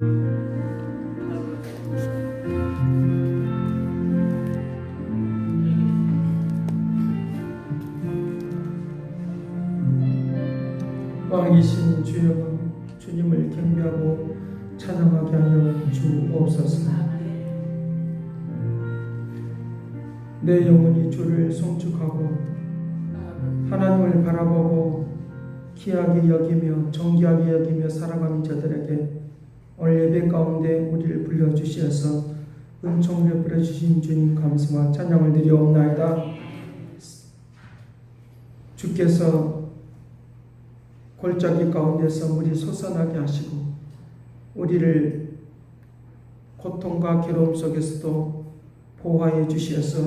왕이신 주여, 주님을 경배하고 찬양하게 하여 주옵소서. 내 영혼이 주를 송축하고 하나님을 바라보고 귀하게 여기며 존귀하게 여기며 살아가는 저들에게 오늘 예배 가운데 우리를 불러주시어서 은총을 베풀어 주신 주님 감사와 찬양을 드리옵나이다. 주께서 골짜기 가운데서 물이 솟아나게 하시고 우리를 고통과 괴로움 속에서도 보호하여 주시어서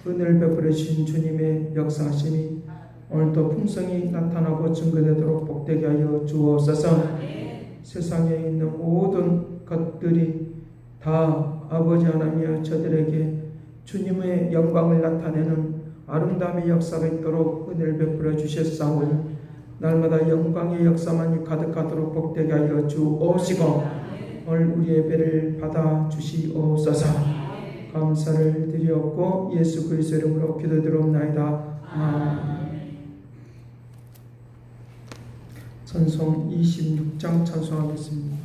은혜를 베풀어 주신 주님의 역사하심이 오늘도 풍성히 나타나고 증거되도록 복되게 하여 주옵소서. 세상에 있는 모든 것들이 다 아버지 하나님이여 저들에게 주님의 영광을 나타내는 아름다움의 역사가 있도록 은혜를 베풀어 주셨사오니 날마다 영광의 역사만이 가득하도록 복되게 하여 주옵시고 오늘 우리 예배를 받아 주시옵소서. 감사를 드리옵고 예수 그리스도 이름으로 기도드리옵나이다. 아멘. 찬송 26장 찬송하겠습니다.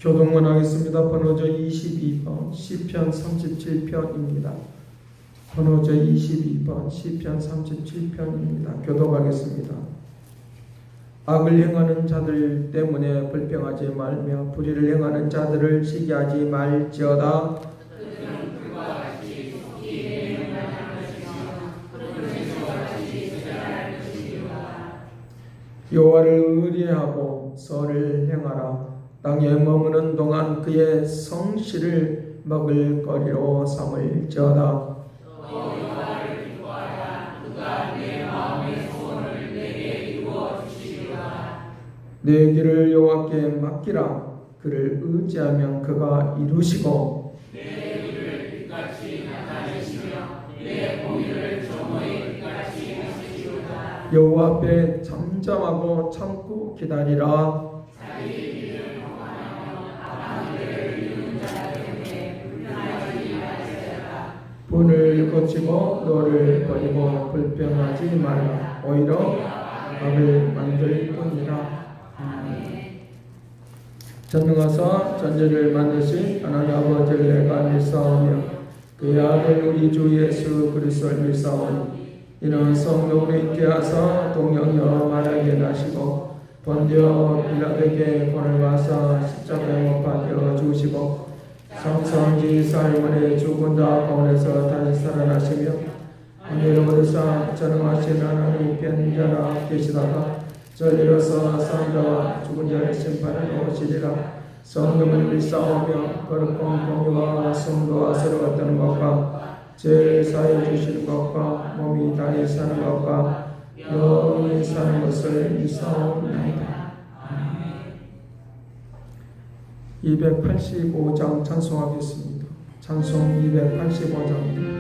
교동문 하겠습니다. 번호저 22번 시편 37편입니다. 번호저 22번 시편 37편입니다. 교독하겠습니다. 악을 행하는 자들 때문에 불평하지 말며 불의를 행하는 자들을 시기하지 말지어다. 여호와를 의뢰하고 선을 행하라. 땅에 머무는 동안 그의 성실을 먹을 거리로 삼을지어다. 여호와를 기뻐하라. 그가 내 마음의 소원을 내게 이루어 주시리로다. 내 길을 여호와께 맡기라. 그를 의지하면 그가 이루시고 내 길을 빛같이 나타내시며 내 공의를 정오의 빛같이 하시리로다. 여호와 앞에 잠잠하고 참고 기다리라. 분을 거치고 너를 버리고 불평하지 말라. 오히려 악을 만들 뿐이라. 전능하사 전지를 만드신 하나님 아버지를 내가 믿사오며 그의 아들 우리 주 예수 그리스도를 믿사오니 이는 성령으로 있게 하사 동정녀 마리아에게 나시고 본디오 빌라도에게 본을 받사 십자가에 못 박혀 죽으시고 성성지 사이먼의 죽은 자 가운데서 다시 살아나시며 하늘을 오르사 전능하신 하나님 우편자라 계시다가 저리로서 사람자와 죽은 자의 심판을 오시리라. 성령을 믿사오며 거룩한 공의와 성도와 새로웠다는 것과 죄를 사해 주시는 것과 몸이 다시 사는 것과 영원히 사는 것을 믿사옵나이다. 285장 찬송하겠습니다. 찬송 285장.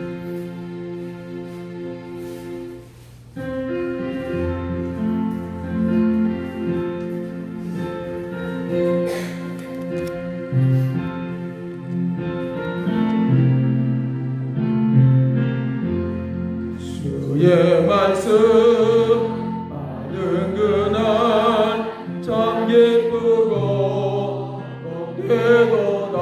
주의 말씀 받은 그날 참 기쁘고 복되도다.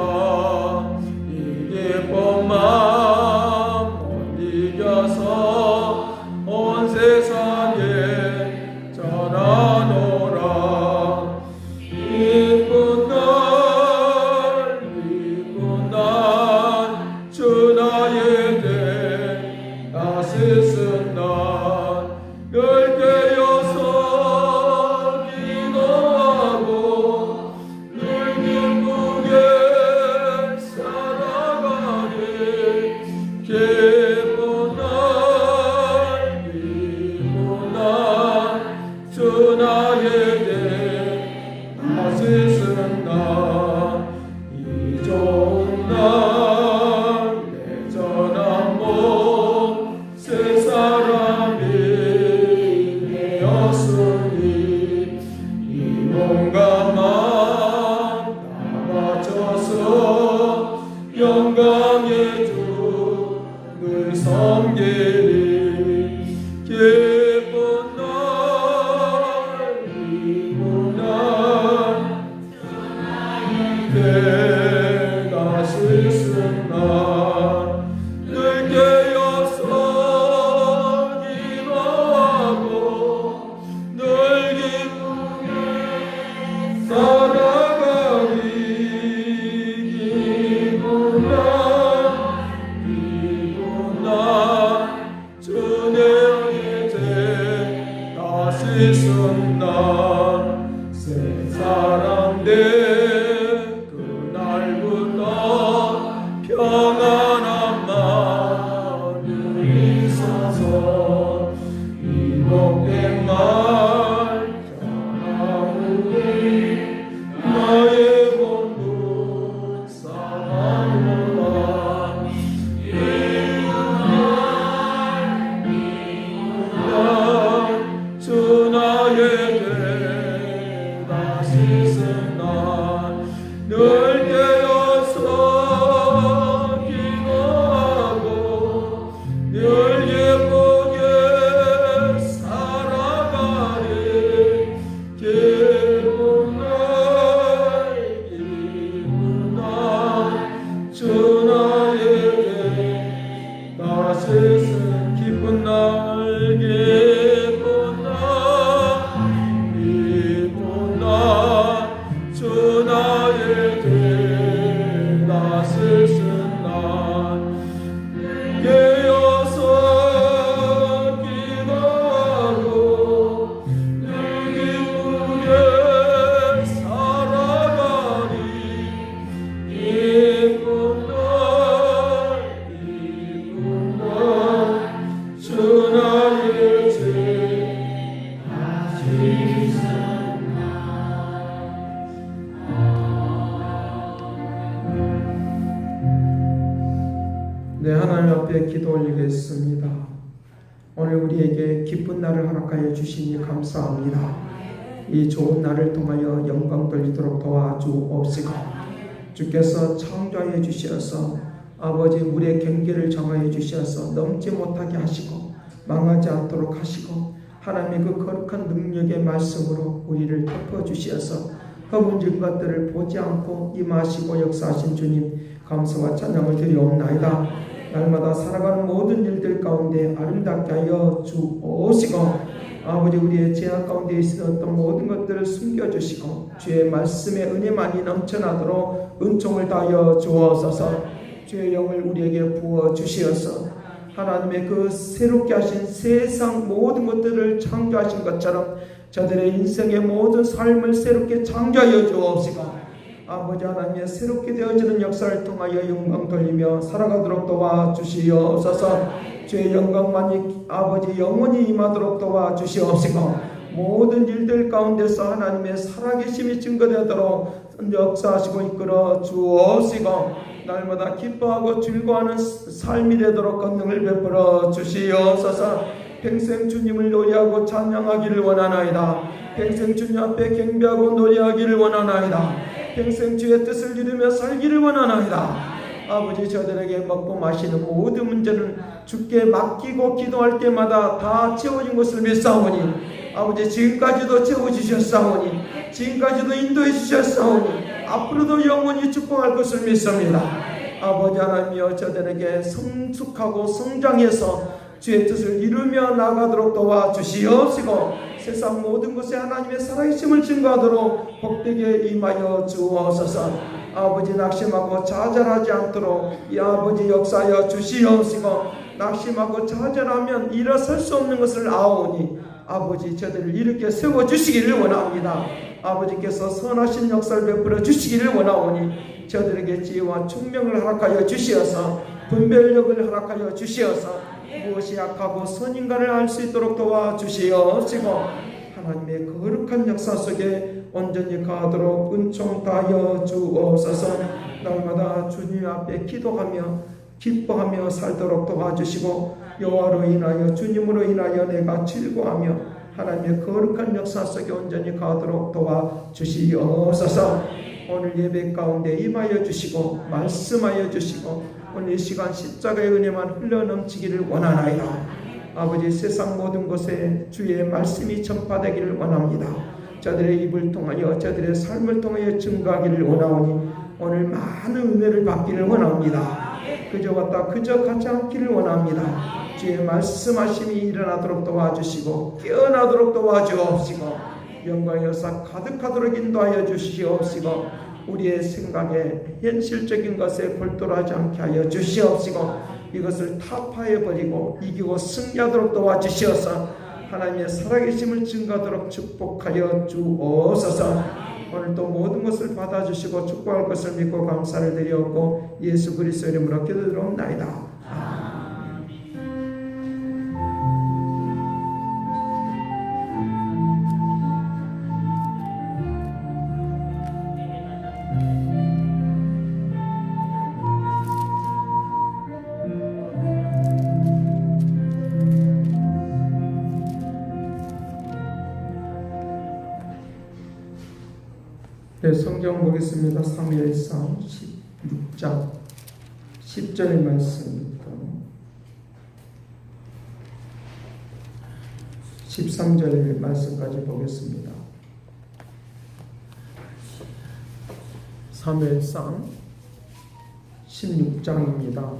이 기쁜 마음 못 이겨서 온 세상에 전하노라. 기쁜 날 주 나의 대 다스슨 날 늘 깨어서 기도하고 늘 기쁘게 살아가리. 기쁜 날 주 나에게 다스슨 날 이 좋은 날 내 전한 몸 새 사람이 되었으니 이 몸과 마음 다 바쳐서 영광의 주를 섬기리. 기쁜 날 내가 슬픈 날 늘 깨어서 기도하고 늘 기쁘게 살아가리. 기쁜 날 주 내 이제 다스슨 날 새 사람 돼 그날부터 평안한 마음이 있어서 이 복된 말 전하오니 나의 본분 사랑하노라. 주 나에게 다스슨 날 늘 깨어서 기도하고 늘 예쁘게 살아가리. 기쁜 날 주 나에게 다스슨 기쁜 날 기쁜 날 주 나에게 다스슨 날 깨어서 기도하고 늘 기쁘게 살아가리. 기쁜 날 주 나에게 다스슨 네, 하나님 앞에 기도 올리겠습니다. 오늘 우리에게 기쁜 날을 허락하여 주시니 감사합니다. 이 좋은 날을 통하여 영광 돌리도록 도와주옵시고 주께서 창조하여 주시어서 아버지 우리의 경계를 정하여 주시어서 넘지 못하게 하시고 망하지 않도록 하시고 하나님의 그 거룩한 능력의 말씀으로 우리를 덮어주시어서 허문진 것들을 보지 않고 임하시고 역사하신 주님 감사와 찬양을 드리옵나이다. 날마다 살아가는 모든 일들 가운데 아름답게 하여 주옵시고 아버지 우리의 죄악 가운데 있었던 모든 것들을 숨겨주시고 주의 말씀의 은혜만이 넘쳐나도록 은총을 다하여 주옵소서. 주의 영을 우리에게 부어주시어서 하나님의 그 새롭게 하신 세상 모든 것들을 창조하신 것처럼 저들의 인생의 모든 삶을 새롭게 창조하여 주옵시고 아버지 하나님의 새롭게 되어지는 역사를 통하여 영광 돌리며 살아가도록 도와주시옵소서. 주의 영광만이 아버지 영원히 임하도록 도와주시옵시고 모든 일들 가운데서 하나님의 살아계심이 증거되도록 역사하시고 이끌어 주옵시고 날마다 기뻐하고 즐거워하는 삶이 되도록 권능을 베풀어 주시옵소서. 평생 주님을 노래하고 찬양하기를 원하나이다. 평생 주님 앞에 경배하고 노래하기를 원하나이다. 평생 주의 뜻을 이루며 살기를 원하나이다. 아버지 저들에게 먹고 마시는 모든 문제는 주께 맡기고 기도할 때마다 다 채워진 것을 믿사오니 아버지 지금까지도 채워주셨사오니 지금까지도 인도해 주셨사오니 앞으로도 영원히 축복할 것을 믿습니다. 아버지 하나님이여 저들에게 성숙하고 성장해서 주의 뜻을 이루며 나가도록 도와주시옵시고 세상 모든 것에 하나님의 살아계심을 증거하도록 복되게 임하여 주옵소서. 아버지 낙심하고 좌절하지 않도록 이 아버지 역사하여 주시옵시고 낙심하고 좌절하면 일어설 수 없는 것을 아오니 아버지 저들을 이렇게 세워주시기를 원합니다. 아버지께서 선하신 역사를 베풀어 주시기를 원하오니 저들에게 지혜와 총명을 허락하여 주시어서 분별력을 허락하여 주시어서 무엇이 약하고 선인가를 알 수 있도록 도와주시옵시고 하나님의 거룩한 역사 속에 온전히 가도록 은총 다하여 주옵소서. 날마다 주님 앞에 기도하며 기뻐하며 살도록 도와주시고 여호와로 인하여 주님으로 인하여 내가 즐거워하며 하나님의 거룩한 역사 속에 온전히 가도록 도와주시옵소서. 오늘 예배 가운데 임하여 주시고 말씀하여 주시고 오늘 이 시간 십자가의 은혜만 흘러넘치기를 원하나이다. 아버지 세상 모든 곳에 주의 말씀이 전파되기를 원합니다. 저들의 입을 통하여 저들의 삶을 통하여 증거하기를 원하오니 오늘 많은 은혜를 받기를 원합니다. 그저 왔다 그저 가지 않기를 원합니다. 주의 말씀하심이 일어나도록 도와주시고 깨어나도록 도와주옵시고 영광의 역사 가득하도록 인도하여 주시옵시고 우리의 생각에 현실적인 것에 골똘하지 않게 하여 주시옵시고 이것을 타파해버리고 이기고 승리하도록 도와주시어서 하나님의 살아계심을 증거하도록 축복하여 주옵소서. 오늘도 모든 것을 받아주시고 축복할 것을 믿고 감사를 드리옵고 예수 그리스도 이름으로 기도드리옵나이다. 네, 성경 보겠습니다. 사무엘상 16장 10절 말씀부터 13절 말씀까지 보겠습니다. 사무엘상 16장입니다.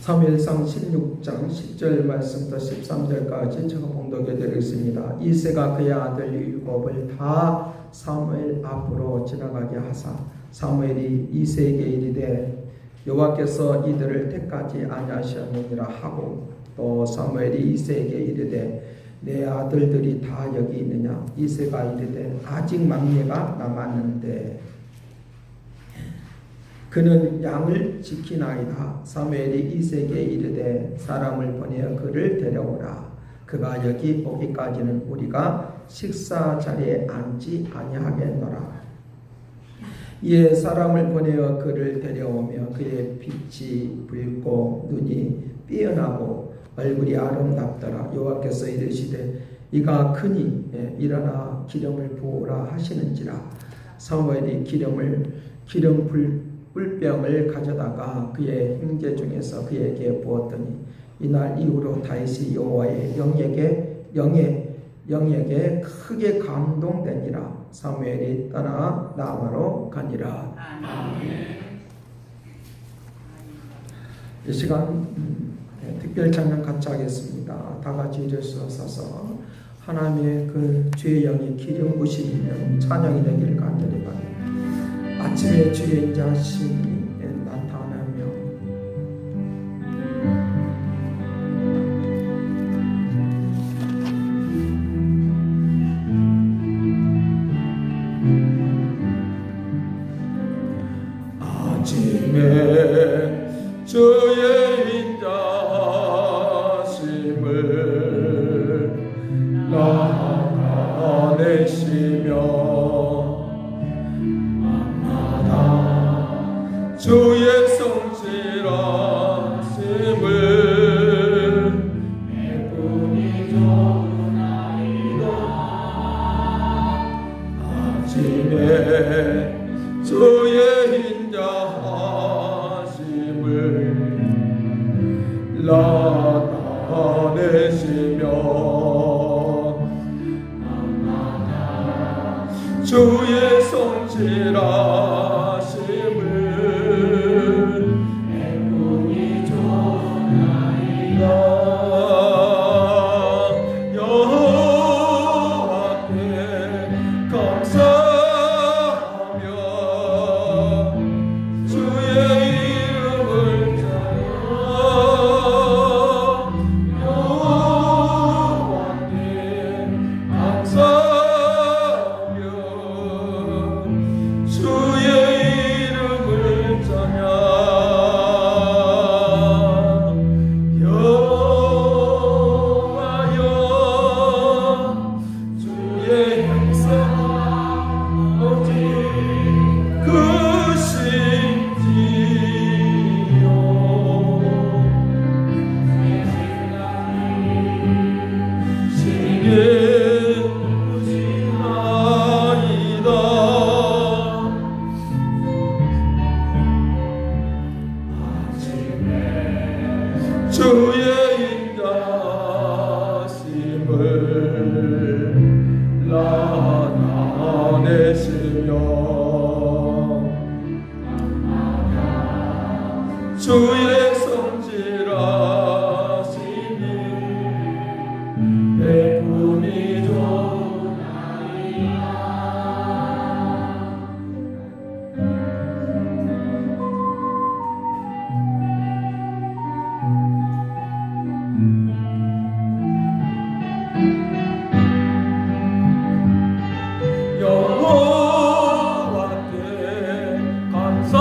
사무엘상 16장 10절 말씀부터 13절까지 제가 봉독해 드리겠습니다. 이새가 그의 아들 일곱을 다 사무엘 앞으로 지나가게 하사 사무엘이 이새에게 이르되 여호와께서 이들을 택하지 아니하셨느니라 하고 또 사무엘이 이새에게 이르되 내 아들들이 다 여기 있느냐. 이새가 이르되 아직 막내가 남았는데 그는 양을 지키나이다. 사무엘이 이새에게 이르되 사람을 보내어 그를 데려오라. 그가 여기 오기까지는 우리가 식사 자리에 앉지 아니하겠노라. 이에 사람을 보내어 그를 데려오며 그의 빛이 붉고 눈이 삐어나고 얼굴이 아름답더라. 여호와께서 이르시되 이가 크니 일어나 기름을 부으라 하시는지라. 사무엘이 기름 꿀병을 가져다가 그의 형제 중에서 그에게 부었더니 이날 이후로 다윗이 여호와의 영에게 크게 감동되니라. 사무엘이 떠나 라마로 가니라. 이 시간 특별 찬양 같이 하겠습니다. 다 같이 일어서 서서 하나님의 그 주의 영이 기름 부심이 있는 찬양이 되기를 간절히 바랍니다. 아침에 주의 인자심이 나타나며 아침에 주의 인자심을 나타내시며 주의 성실하심을 내 뿐이 좋나이다. 아침에 주의 인자하심을 나타내시며 주의 성실하심을 주의 성실하심이 내 품이 좋나이다. 여호와께 감사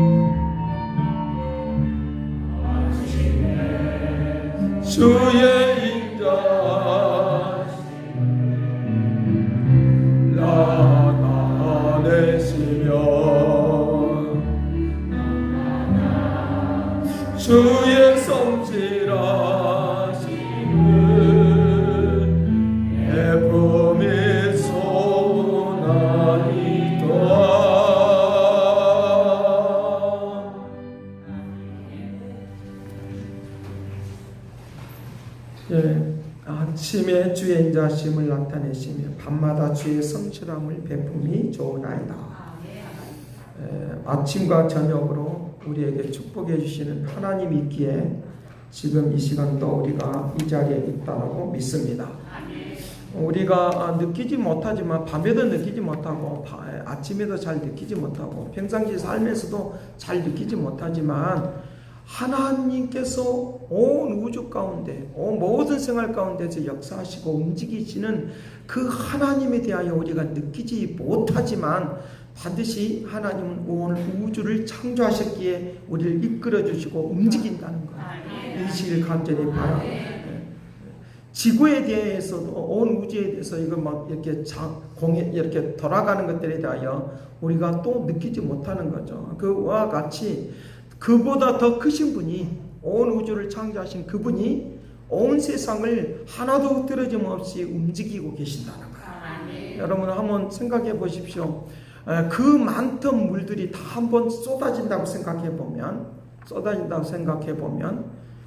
주의 인자심 나타내시며 주의 성실하심을 내 품이 소나이다. 아침에 주의 인자심을 나타내시며 밤마다 주의 성실함을 베품이 좋으나이다. 아침과 저녁으로 우리에게 축복해 주시는 하나님이 있기에 지금 이 시간도 우리가 이 자리에 있다고 믿습니다. 우리가 느끼지 못하지만 밤에도 느끼지 못하고 아침에도 잘 느끼지 못하고 평상시 삶에서도 잘 느끼지 못하지만 하나님께서 온 우주 가운데 모든 생활 가운데서 역사하시고 움직이시는 그 하나님에 대하여 우리가 느끼지 못하지만 반드시 하나님은 온 우주를 창조하셨기에 우리를 이끌어 주시고 움직인다는 것, 이 시를 간절히 바랍니다. 지구에 대해서도 온 우주에 대해서 이거 막 이렇게 공에 이렇게 돌아가는 것들에 대하여 우리가 또 느끼지 못하는 거죠. 그와 같이 그보다 더 크신 분이, 온 우주를 창조하신 그분이 온 세상을 하나도 흐트러짐 없이 움직이고 계신다는 거예요. 여러분 한번 생각해 보십시오. 그 많던 물들이 다 한번 쏟아진다고 생각해 보면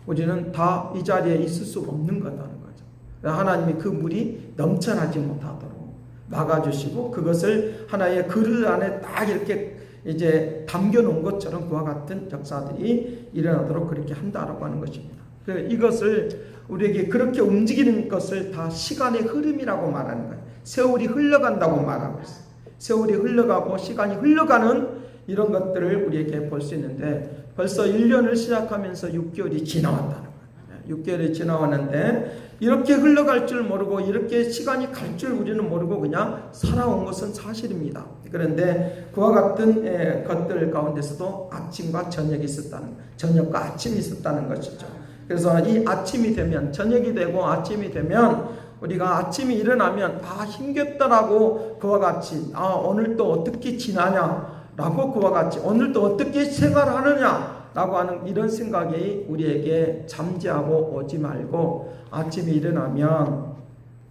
우리는 다 이 자리에 있을 수가 없는 거다는 거죠. 하나님이 그 물이 넘쳐나지 못하도록 막아주시고 그것을 하나의 그릇 안에 딱 이렇게 이제 담겨놓은 것처럼 그와 같은 역사들이 일어나도록 그렇게 한다라고 하는 것입니다. 이것을 우리에게 그렇게 움직이는 것을 다 시간의 흐름이라고 말하는 거예요. 세월이 흘러간다고 말하고 있어요. 세월이 흘러가고 시간이 흘러가는 이런 것들을 우리에게 볼 수 있는데 벌써 1년을 시작하면서 6개월이 지나왔다는 거예요. 6개월이 지나왔는데 이렇게 흘러갈 줄 모르고 이렇게 시간이 갈 줄 우리는 모르고 그냥 살아온 것은 사실입니다. 그런데 그와 같은 것들 가운데서도 아침과 저녁이 있었다는, 저녁과 아침이 있었다는 것이죠. 그래서 이 아침이 되면, 저녁이 되고 아침이 되면 우리가 아침이 일어나면 힘겹다라고 그와 같이 오늘 또 어떻게 지나냐라고 그와 같이 오늘 또 어떻게 생활하느냐라고 하는 이런 생각이 우리에게 잠재하고 오지 말고 아침에 일어나면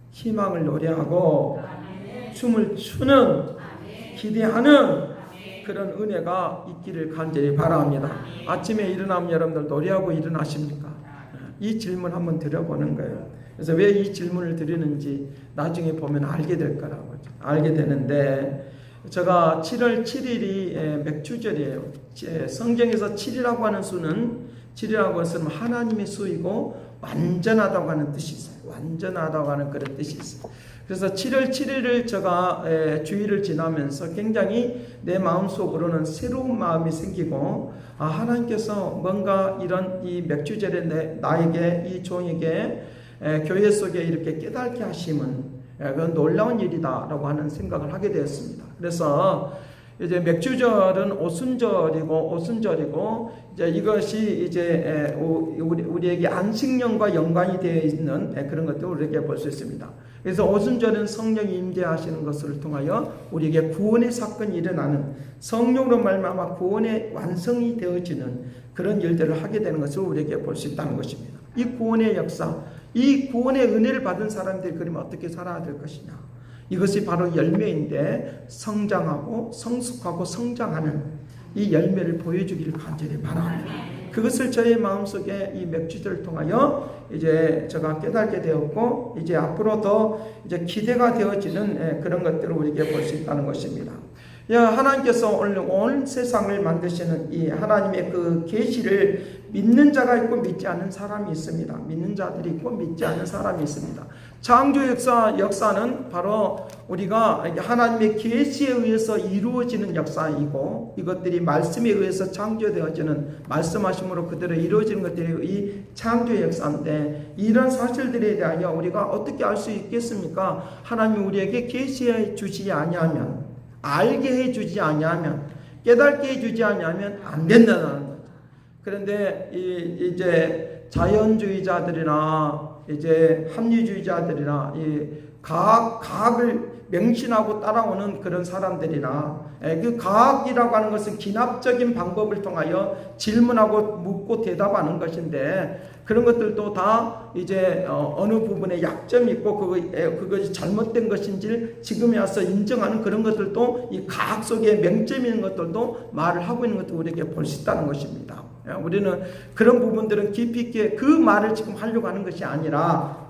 희망을 노래하고 춤을 추는, 기대하는 그런 은혜가 있기를 간절히 바랍니다. 아침에 일어나면 여러분들 노래하고 일어나십니까? 이 질문 한번 드려보는 거예요. 그래서 왜 이 질문을 드리는지 나중에 보면 알게 될 거라고 알게 되는데, 제가 7월 7일이 맥주절이에요. 성경에서 7이라고 하는 수는, 7이라고 하는 수는 하나님의 수이고 완전하다고 하는 뜻이 있어요. 완전하다고 하는 그런 뜻이 있어요. 그래서 7월 7일을 제가 주일을 지나면서 굉장히 내 마음속으로는 새로운 마음이 생기고, 하나님께서 뭔가 이런 이 맥주절에 나에게, 이 종에게 교회 속에 이렇게 깨닫게 하심은 그건 놀라운 일이다라고 하는 생각을 하게 되었습니다. 그래서 이제 맥주절은 오순절이고 이제 이것이 이제 우리에게 안식년과 연관이 되어 있는 그런 것들을 우리에게 볼 수 있습니다. 그래서 오순절은 성령이 임재하시는 것을 통하여 우리에게 구원의 사건이 일어나는, 성령으로 말미암아 구원의 완성이 되어지는 그런 일들을 하게 되는 것을 우리에게 볼 수 있다는 것입니다. 이 구원의 역사, 이 구원의 은혜를 받은 사람들이 그러면 어떻게 살아야 될 것이냐, 이것이 바로 열매인데 성장하고 성숙하고 성장하는 이 열매를 보여주기를 간절히 바랍니다. 그것을 저의 마음속에 이 맥주절을 통하여 이제 제가 깨닫게 되었고, 이제 앞으로 더 이제 기대가 되어지는 그런 것들을 우리에게 볼 수 있다는 것입니다. 하나님께서 오늘 온 세상을 만드시는 이 하나님의 그 계시를 믿는 자가 있고 믿지 않는 사람이 있습니다. 믿는 자들이 있고 믿지 않는 사람이 있습니다. 창조 역사는 바로 우리가 하나님의 계시에 의해서 이루어지는 역사이고, 이것들이 말씀에 의해서 창조되어지는, 말씀하심으로 그대로 이루어지는 것들이 이 창조의 역사인데, 이런 사실들에 대하여 우리가 어떻게 알 수 있겠습니까? 하나님이 우리에게 계시해 주지 아니하면, 알게 해주지 아니하면, 깨닫게 해주지 아니하면 안 된다는 거죠. 그런데 이제 자연주의자들이나 이제 합리주의자들이나 이 과학을 맹신하고 따라오는 그런 사람들이나, 그 과학이라고 하는 것은 기납적인 방법을 통하여 질문하고 묻고 대답하는 것인데, 그런 것들도 다 이제 어느 부분에 약점이 있고 그것이 잘못된 것인지를 지금에 와서 인정하는 그런 것들도, 이 과학 속에 맹점 있는 것들도 말을 하고 있는 것도 우리에게 볼 수 있다는 것입니다. 우리는 그런 부분들은 깊이 있게 그 말을 지금 하려고 하는 것이 아니라,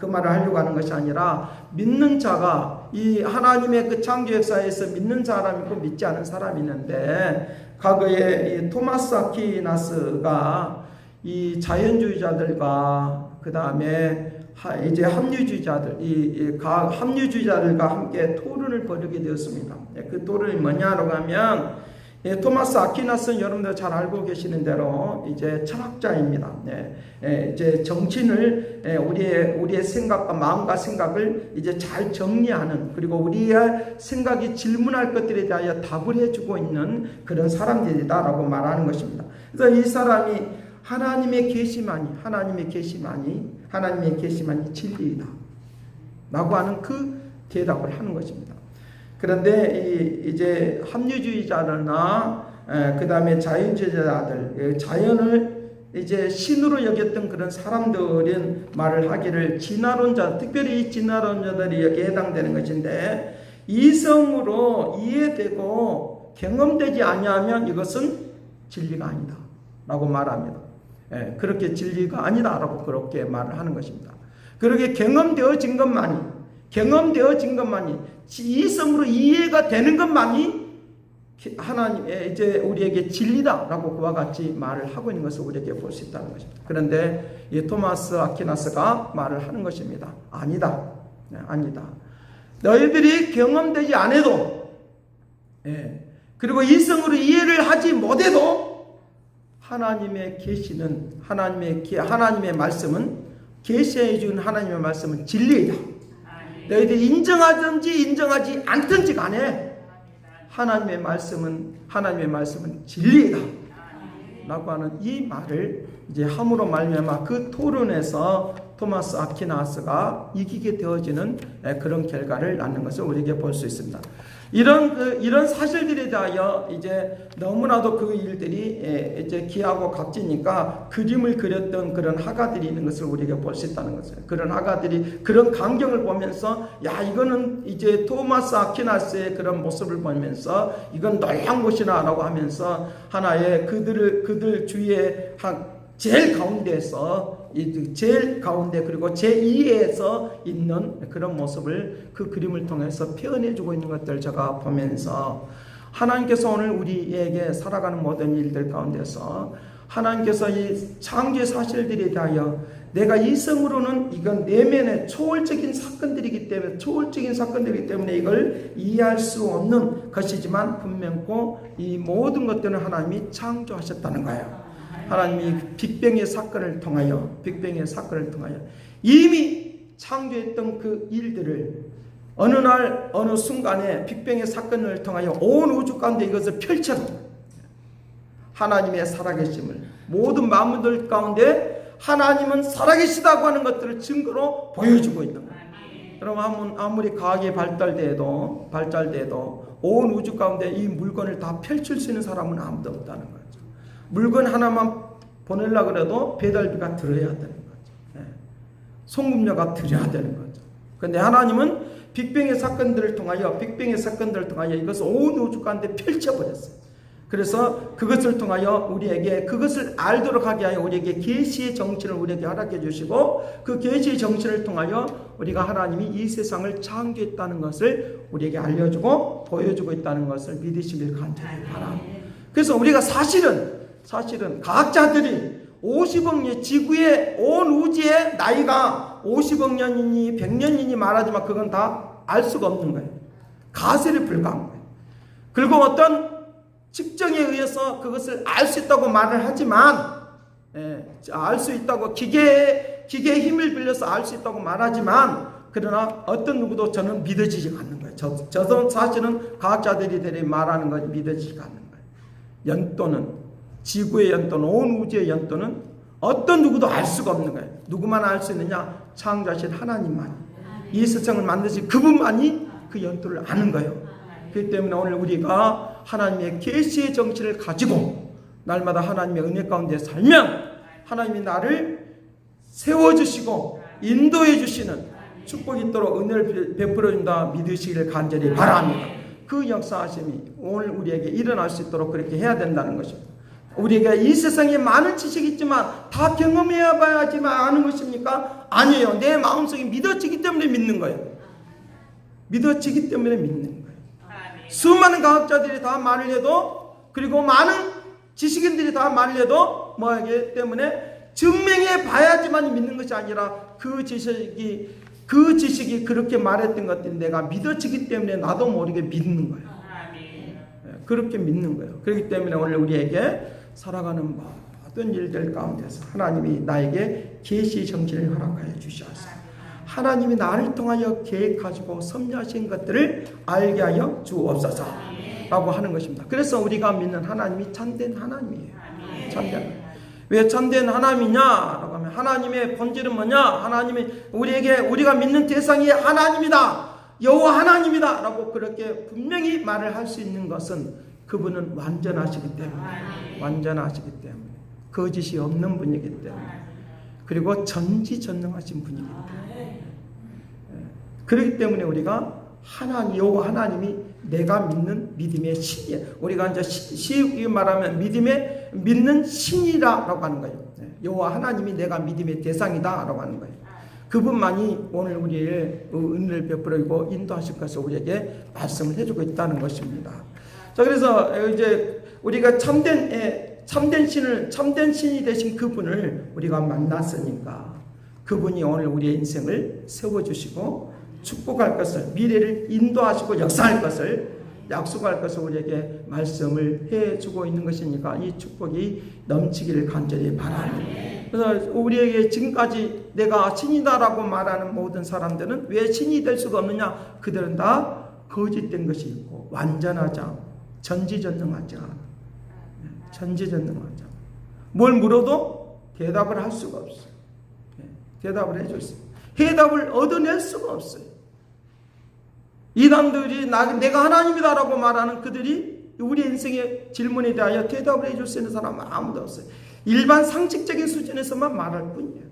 믿는 자가, 이 하나님의 그 창조 역사에서 믿는 사람이 있고 믿지 않은 사람이 있는데, 과거에 이 토마스 아퀴나스가 이 자연주의자들과 그 다음에 이제 합리주의자들, 합리주의자들과 함께 토론을 벌이게 되었습니다. 그 토론이 뭐냐라고 하면, 토마스 아퀴나스는 여러분들 잘 알고 계시는 대로 이제 철학자입니다. 이제 정신을 우리의 생각과 마음과 생각을 이제 잘 정리하는, 그리고 우리의 생각이 질문할 것들에 대하여 답을 해주고 있는 그런 사람들이다라고 말하는 것입니다. 그래서 이 사람이 하나님의 계시만이 진리이다 라고 하는 그 대답을 하는 것입니다. 그런데 이제 합리주의자나 그 다음에 자연주의자들, 자연을 이제 신으로 여겼던 그런 사람들은 말을 하기를, 진화론자, 특별히 이 진화론자들이 여기에 해당되는 것인데, 이성으로 이해되고 경험되지 아니하면 이것은 진리가 아니다 라고 말합니다. 그렇게 진리가 아니다 라고 그렇게 말을 하는 것입니다. 그렇게 경험되어진 것만이, 이성으로 이해가 되는 것만이 하나님의 이제 우리에게 진리다라고 그와 같이 말을 하고 있는 것을 우리에게 볼 수 있다는 것입니다. 그런데 이 토마스 아퀴나스가 말을 하는 것입니다. 아니다. 아니다. 너희들이 경험되지 않아도, 그리고 이성으로 이해를 하지 못해도 하나님의 계시는, 하나님의 말씀은, 계시해 준 하나님의 말씀은 진리이다. 너희들이 인정하든지 인정하지 않든지 간에 하나님의 말씀은 진리이다 라고 하는 이 말을 이제 함으로 말미암아 그 토론에서 토마스 아퀴나스가 이기게 되어지는 그런 결과를 낳는 것을 우리에게 볼 수 있습니다. 이런 사실들에 대하여 이제 너무나도 그 일들이 이제 귀하고 값지니까 그림을 그렸던 그런 화가들이 있는 것을 우리에게 볼 수 있다는 것이에요. 그런 화가들이 그런 광경을 보면서, 야, 이거는 이제 토마스 아퀴나스의 그런 모습을 보면서 이건 놀라운 것이나라고 하면서 하나의 그들 주위에 제일 가운데에서, 그리고 제2에서 있는 그런 모습을 그 그림을 통해서 표현해주고 있는 것들 제가 보면서, 하나님께서 오늘 우리에게 살아가는 모든 일들 가운데서 하나님께서 이 창조의 사실들에 대하여 내가 이성으로는 이건 내면의 초월적인 사건들이기 때문에 이걸 이해할 수 없는 것이지만 분명코 이 모든 것들은 하나님이 창조하셨다는 거예요. 하나님이 빅뱅의 사건을 통하여 이미 창조했던 그 일들을 어느 날 어느 순간에 빅뱅의 사건을 통하여 온 우주 가운데 이것을 펼쳐놓은 하나님의 살아계심을, 모든 만물들 가운데 하나님은 살아계시다고 하는 것들을 증거로 보여주고 있는 거예요. 그럼 아무리 과학이 발달돼도 온 우주 가운데 이 물건을 다 펼칠 수 있는 사람은 아무도 없다는 거죠. 물건 하나만 보내려고 해도 배달비가 들어야 되는 거죠. 송금료가 들어야 되는 거죠. 그런데 하나님은 빅뱅의 사건들을 통하여 이것을 온 우주 가운데 펼쳐버렸어요. 그래서 그것을 통하여 우리에게 그것을 알도록 하게 하여 우리에게 계시의 정신을 우리에게 허락해 주시고, 그 계시의 정신을 통하여 우리가 하나님이 이 세상을 창조했다는 것을 우리에게 알려주고 보여주고 있다는 것을 믿으시길 간절히 바랍니다. 그래서 우리가 사실은 과학자들이 50억 년, 지구의 온 우주의 나이가 50억 년이니 100년이니 말하지만 그건 다 알 수가 없는 거예요. 가설에 불과한 거예요. 그리고 어떤 측정에 의해서 그것을 알 수 있다고 말을 하지만, 알 수 있다고 기계의 힘을 빌려서 알 수 있다고 말하지만, 그러나 어떤 누구도 저는 믿어지지 않는 거예요. 저도 사실은 과학자들이 말하는 것이 믿어지지 않는 거예요. 연도는, 지구의 연도는, 온 우주의 연도는 어떤 누구도 알 수가 없는 거예요. 누구만 알 수 있느냐? 창조하신 하나님만이, 이 세상을 만드신 그분만이 그 연도를 아는 거예요. 그렇기 때문에 오늘 우리가 하나님의 계시의 정신을 가지고 날마다 하나님의 은혜 가운데 살면 하나님이 나를 세워주시고 인도해 주시는 축복이 있도록 은혜를 베풀어 준다 믿으시기를 간절히 바랍니다. 그 역사하심이 오늘 우리에게 일어날 수 있도록 그렇게 해야 된다는 것입니다. 우리가 이 세상에 많은 지식이 있지만 다 경험해야 봐야지만 아는 것입니까? 아니에요. 내 마음속에 믿어지기 때문에 믿는 거예요. 믿어지기 때문에 믿는 거예요. 수많은 과학자들이 다 말을 해도, 그리고 많은 지식인들이 다 말을 해도 뭐하기 때문에 증명해 봐야지만 믿는 것이 아니라 그 지식이 그렇게 말했던 것들이 내가 믿어지기 때문에 나도 모르게 믿는 거예요. 그렇게 믿는 거예요. 그렇기 때문에 오늘 우리에게 살아가는 모든 일들 가운데서 하나님이 나에게 계시 정신을 허락하여 주시옵소서. 하나님이 나를 통하여 계획하시고 섭리하신 것들을 알게 하여 주옵소서 라고 하는 것입니다. 그래서 우리가 믿는 하나님이 참된 하나님이에요. 참된. 왜 참된 하나님이냐라고 하면 하나님의 본질은 뭐냐? 하나님이 우리가 믿는 대상이 하나님이다, 여호와 하나님이다 라고 그렇게 분명히 말을 할 수 있는 것은 그분은 완전하시기 때문에, 완전하시기 때문에, 거짓이 없는 분이기 때문에, 그리고 전지전능하신 분이기 때문에, 그렇기 때문에 우리가 여호와 하나님이 내가 믿는 믿음의 신이에요. 우리가 이제 쉽게 말하면 믿는 신이라고 하는 거예요. 여호와 하나님이 내가 믿음의 대상이다라고 하는 거예요. 그분만이 오늘 우리의 은혜를 베풀고 인도하실 것을 우리에게 말씀을 해주고 있다는 것입니다. 자, 그래서 이제 우리가 참된 신이 되신 그분을 우리가 만났으니까 그분이 오늘 우리의 인생을 세워주시고 축복할 것을, 미래를 인도하시고 역사할 것을, 약속할 것을 우리에게 말씀을 해주고 있는 것이니까 이 축복이 넘치기를 간절히 바랍니다. 그래서 우리에게 지금까지 내가 신이다라고 말하는 모든 사람들은 왜 신이 될 수가 없느냐? 그들은 다 거짓된 것이 있고 완전하지 않고 전지전능하지 않아. 전지전능하지 않아. 뭘 물어도 대답을 할 수가 없어요. 대답을 해줄 수 없어요. 해답을 얻어낼 수가 없어요. 이단들이 내가 하나님이다라고 말하는 그들이 우리 인생의 질문에 대하여 대답을 해줄 수 있는 사람은 아무도 없어요. 일반 상식적인 수준에서만 말할 뿐이에요.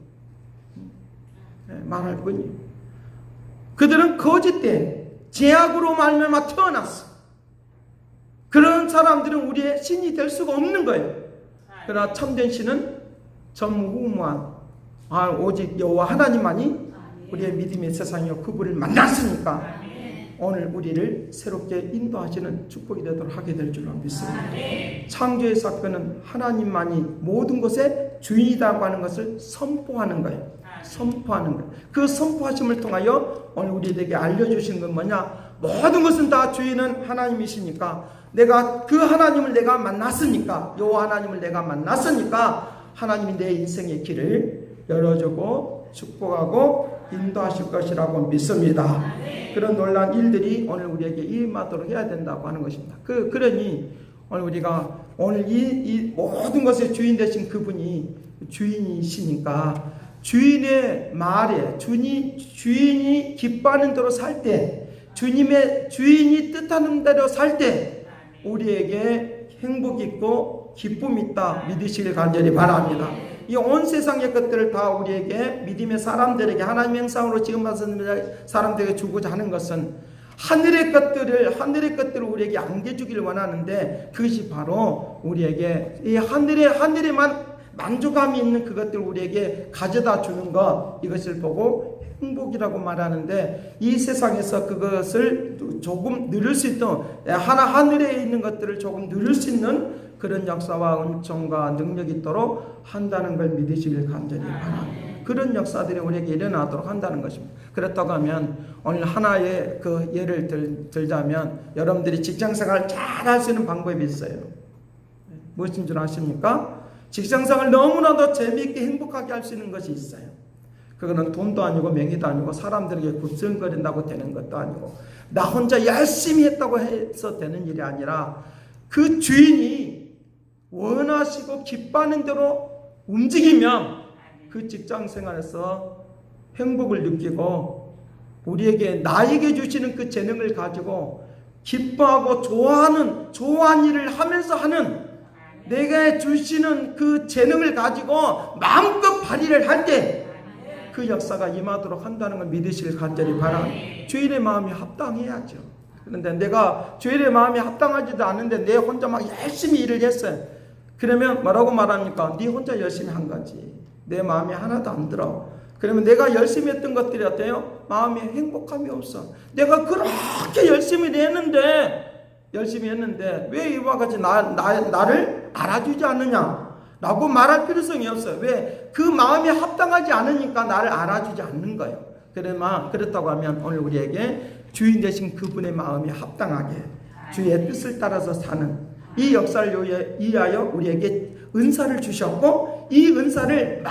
말할 뿐이에요. 그들은 거짓된 제약으로 말미암아 태어났어. 그런 사람들은 우리의 신이 될 수가 없는 거예요. 그러나 참된 신은 전무후무한 오직 여호와 하나님만이 우리의 믿음의 세상이요 그분을 만났으니까 오늘 우리를 새롭게 인도하시는 축복이 되도록 하게 될 줄로 믿습니다. 창조의 사건은 하나님만이 모든 것의 주인이라고 하는 것을 선포하는 거예요. 선포하는 거예요. 그 선포하심을 통하여 오늘 우리에게 알려주신 건 뭐냐? 모든 것은 다 주인은 하나님이시니까 내가 그 하나님을 내가 만났으니까, 여호와 하나님을 내가 만났으니까 하나님이 내 인생의 길을 열어주고 축복하고 인도하실 것이라고 믿습니다. 그런 놀라운 일들이 오늘 우리에게 임하도록 해야 된다고 하는 것입니다. 그러니 오늘 우리가 오늘 이 모든 것의 주인 되신 그분이 주인이시니까 주인의 말에 주인이 기뻐하는 대로 살 때, 주인이 뜻하는 대로 살 때 우리에게 행복 있고 기쁨 있다 믿으시길 간절히 바랍니다. 이 온 세상의 것들을 다 우리에게 믿음의 사람들에게 하나님의 형상으로 지금 말씀드린 사람들에게 주고자 하는 것은 하늘의 것들을 우리에게 안겨주기를 원하는데 그것이 바로 우리에게 이 하늘에만 만족감이 있는 그것들을 우리에게 가져다 주는 것, 이것을 보고 행복이라고 말하는데 이 세상에서 그것을 조금 누릴 수 있도록 하늘에 있는 것들을 조금 누릴 수 있는 그런 역사와 은총과 능력이 있도록 한다는 걸 믿으시길 간절히 바랍니다. 그런 역사들이 우리에게 일어나도록 한다는 것입니다. 그렇다고 하면 오늘 하나의 그 예를 들자면 여러분들이 직장생활 잘 할 수 있는 방법이 있어요. 무엇인 줄 아십니까? 직장생활 너무나도 재미있게 행복하게 할 수 있는 것이 있어요. 그거는 돈도 아니고 명예도 아니고 사람들에게 굽성거린다고 되는 것도 아니고 나 혼자 열심히 했다고 해서 되는 일이 아니라 그 주인이 원하시고 기뻐하는 대로 움직이면 그 직장생활에서 행복을 느끼고 나에게 주시는 그 재능을 가지고 기뻐하고 좋아하는 일을 하면서 하는 내게 주시는 그 재능을 가지고 마음껏 발휘를 할 때 그 역사가 임하도록 한다는 걸 믿으시길 간절히 바랍니다. 주인의 마음이 합당해야죠. 그런데 내가 주인의 마음이 합당하지도 않은데 내 혼자 막 열심히 일을 했어요. 그러면 뭐라고 말합니까? 네 혼자 열심히 한 거지. 내 마음이 하나도 안 들어. 그러면 내가 열심히 했던 것들이 어때요? 마음에 행복함이 없어. 내가 그렇게 열심히 했는데 왜 이와 같이 나를 알아주지 않느냐? 라고 말할 필요성이 없어요. 왜? 그 마음이 합당하지 않으니까 나를 알아주지 않는 거예요. 그렇다고 하면 오늘 우리에게 주인 되신 그분의 마음이 합당하게 주의 뜻을 따라서 사는 이 역사를 위하여 우리에게 은사를 주셨고, 이 은사를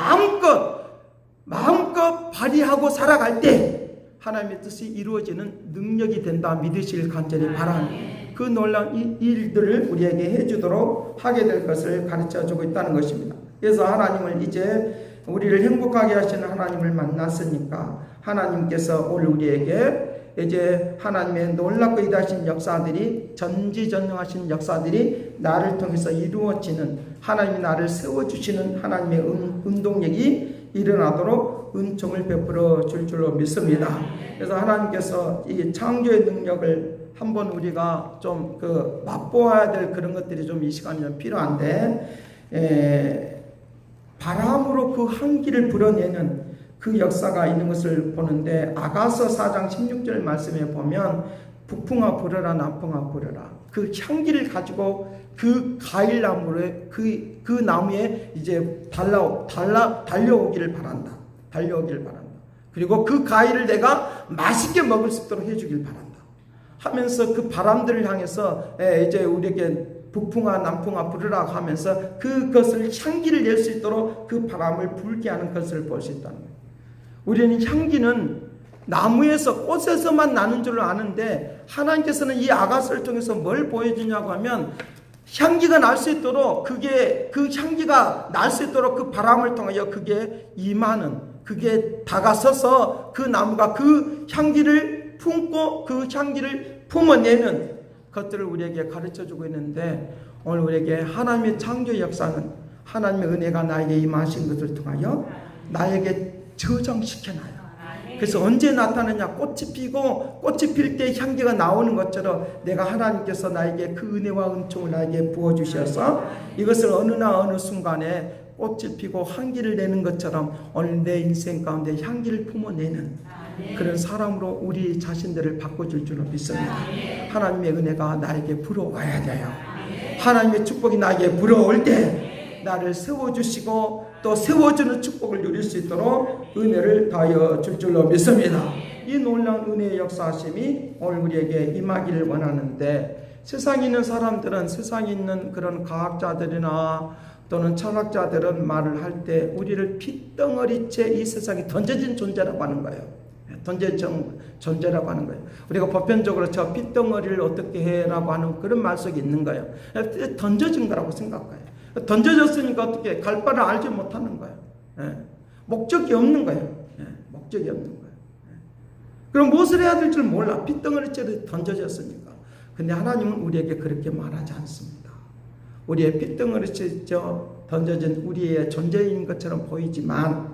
마음껏 발휘하고 살아갈 때 하나님의 뜻이 이루어지는 능력이 된다 믿으실 간절히 바라는 그 놀라운 일들을 우리에게 해주도록 하게 될 것을 가르쳐주고 있다는 것입니다. 그래서 하나님을 이제 우리를 행복하게 하시는 하나님을 만났으니까 하나님께서 오늘 우리에게 이제 하나님의 놀랍고 위대하신 역사들이, 전지전능하신 역사들이 나를 통해서 이루어지는, 하나님이 나를 세워주시는 하나님의 운동력이 일어나도록 은총을 베풀어 줄 줄로 믿습니다. 그래서 하나님께서 이 창조의 능력을 한번 우리가 좀 맛보아야 될 그런 것들이 좀 이 시간이 좀 필요한데, 바람으로 그 한기를 불어내는 그 역사가 있는 것을 보는데, 아가서 4장 16절 말씀에 보면 북풍아 불어라 남풍아 불어라, 그 향기를 가지고 그 과일나무에 그 나무에 이제 달려오기를 바란다. 그리고 그 과일을 내가 맛있게 먹을 수 있도록 해주길 바란다 하면서 그 바람들을 향해서 이제 우리에게 북풍아 남풍아 불으라고 하면서 그것을 향기를 낼 수 있도록 그 바람을 불게 하는 것을 볼 수 있다는 거예요. 우리는 향기는 나무에서, 꽃에서만 나는 줄 아는데, 하나님께서는 이 아가서를 통해서 뭘 보여주냐고 하면, 향기가 날 수 있도록, 그 향기가 날 수 있도록 그 바람을 통하여 그게 임하는, 그게 다가서서 그 나무가 그 향기를 품고 그 향기를 품어내는 것들을 우리에게 가르쳐주고 있는데, 오늘 우리에게 하나님의 창조 역사는 하나님의 은혜가 나에게 임하신 것을 통하여 나에게 저장시켜놔요. 그래서 언제 나타나냐, 꽃이 피고 꽃이 필 때 향기가 나오는 것처럼 내가 하나님께서 나에게 그 은혜와 은총을 나에게 부어주셔서 이것을 어느 순간에 꽃이 피고 향기를 내는 것처럼 오늘 내 인생 가운데 향기를 품어내는 그런 사람으로 우리 자신들을 바꿔줄 줄로 믿습니다. 하나님의 은혜가 나에게 불어와야 돼요. 하나님의 축복이 나에게 불어올 때 나를 세워주시고 또 세워주는 축복을 누릴 수 있도록 은혜를 다하여 줄 줄로 믿습니다. 이 놀라운 은혜의 역사하심이 오늘 우리에게 임하기를 원하는데, 세상에 있는 사람들은, 세상에 있는 그런 과학자들이나 또는 철학자들은 말을 할 때 우리를 핏덩어리째 이 세상에 던져진 존재라고 하는 거예요. 던져진 존재라고 하는 거예요. 우리가 보편적으로 저 핏덩어리를 어떻게 해라고 하는 그런 말 속에 있는 거예요. 던져진 거라고 생각해요. 던져졌으니까 어떻게 갈 바를 알지 못하는 거예요. 목적이 없는 거예요. 목적이 없는 거예요. 그럼 무엇을 해야 될 줄 몰라. 핏덩어리째로 던져졌으니까. 근데 하나님은 우리에게 그렇게 말하지 않습니다. 우리의 핏덩어리째 던져진 우리의 존재인 것처럼 보이지만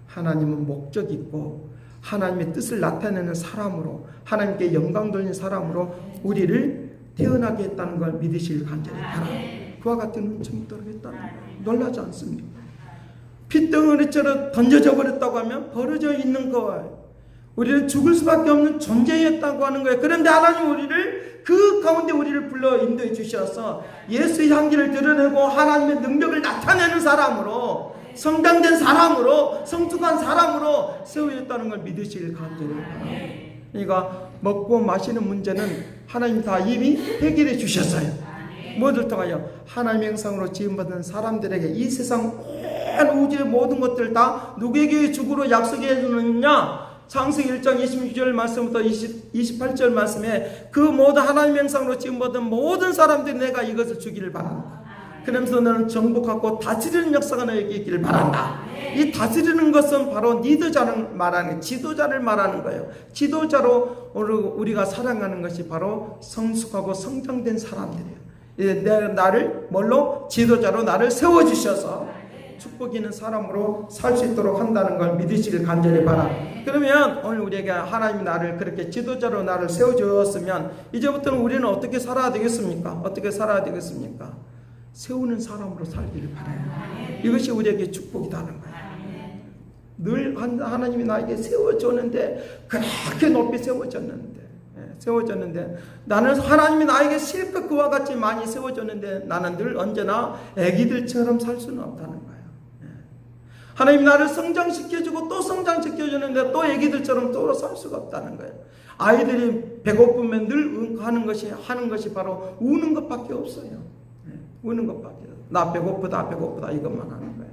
하나님은 목적이 있고 하나님의 뜻을 나타내는 사람으로, 하나님께 영광 돌리는 사람으로 우리를 태어나게 했다는 걸 믿으실 간절히 바랍니다. 그와 같은 은총이 있도록 했다는 거예요. 놀라지 않습니까? 핏덩어리처럼 던져져 버렸다고 하면 벌어져 있는 거예요. 우리는 죽을 수밖에 없는 존재였다고 하는 거예요. 그런데 하나님 우리를 그 가운데 우리를 불러 인도해 주셔서 예수의 향기를 드러내고 하나님의 능력을 나타내는 사람으로, 성장된 사람으로, 성숙한 사람으로 세우셨다는 걸 믿으실 간절히 바랍니다. 그러니까 먹고 마시는 문제는 하나님 다 이미 해결해 주셨어요. 뭐를 통하여? 하나님의 형상으로 지음받은 사람들에게 이 세상 온 우주의 모든 것들 다 누구에게 주기로 약속해 주느냐? 창세기 1장 26절 말씀부터 28절 말씀에 그 모든 하나님의 형상으로 지음받은 모든 사람들이 내가 이것을 주기를 바란다. 그러면서 너는 정복하고 다스리는 역사가 너에게 있기를 바란다. 이 다스리는 것은 바로 리더자를 말하는, 지도자를 말하는 거예요. 지도자로 우리가 살아가는 것이 바로 성숙하고 성장된 사람들이에요. 나를 뭘로? 지도자로 나를 세워주셔서 축복 있는 사람으로 살 수 있도록 한다는 걸 믿으시길 간절히 바랍니다. 그러면 오늘 우리에게 하나님이 나를 그렇게 지도자로 나를 세워주었으면 이제부터는 우리는 어떻게 살아야 되겠습니까? 어떻게 살아야 되겠습니까? 세우는 사람으로 살기를 바라요. 이것이 우리에게 축복이라는 거예요. 늘 하나님이 나에게 세워줬는데, 그렇게 높이 세워졌는데, 세워졌는데 나는 하나님이 나에게 실컷 그와 같이 많이 세워졌는데 나는 늘 언제나 애기들처럼 살 수는 없다는 거예요. 하나님이 나를 성장시켜주고 또 성장시켜주는데 또 애기들처럼 또 살 수가 없다는 거예요. 아이들이 배고프면 늘 하는 것이 바로 우는 것밖에 없어요. 우는 것밖에 없어요. 나 배고프다 이것만 하는 거예요.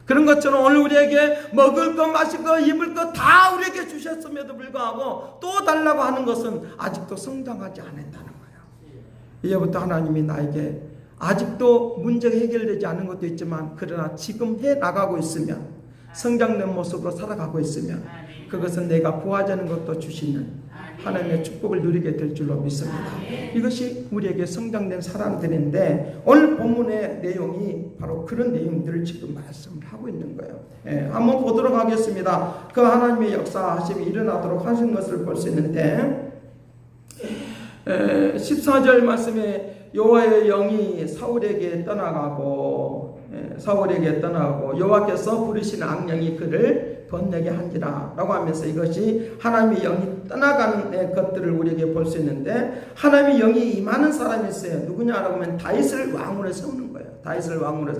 그런 것처럼 오늘 우리에게 먹을 것, 마실 것, 입을 것 다 우리에게 주셨음에도 불구하고 또 달라고 하는 것은 아직도 성장하지 않았다는 거예요. 이제부터 하나님이 나에게 아직도 문제가 해결되지 않은 것도 있지만 그러나 지금 해 나가고 있으면 성장된 모습으로 살아가고 있으면 그것은 내가 부하자는 것도 주시는 하나님의 축복을 누리게 될 줄로 믿습니다. 이것이 우리에게 성장된 사람들인데 오늘 본문의 내용이 바로 그런 내용들을 지금 말씀을 하고 있는 거예요. 한번 보도록 하겠습니다. 그 하나님의 역사하심이 일어나도록 하신 것을 볼 수 있는데 14절 말씀에 여호와의 영이 사울에게 떠나가고 여호와께서 부르시는 악령이 그를 번뇌게 한지라 라고 하면서 이것이 하나님의 영이 떠나가는 것들을 우리에게 볼 수 있는데 하나님의 영이 임하는 사람이 있어요. 누구냐라고 하면 다윗을 왕으로 세우는 거예요. 다윗을 왕으로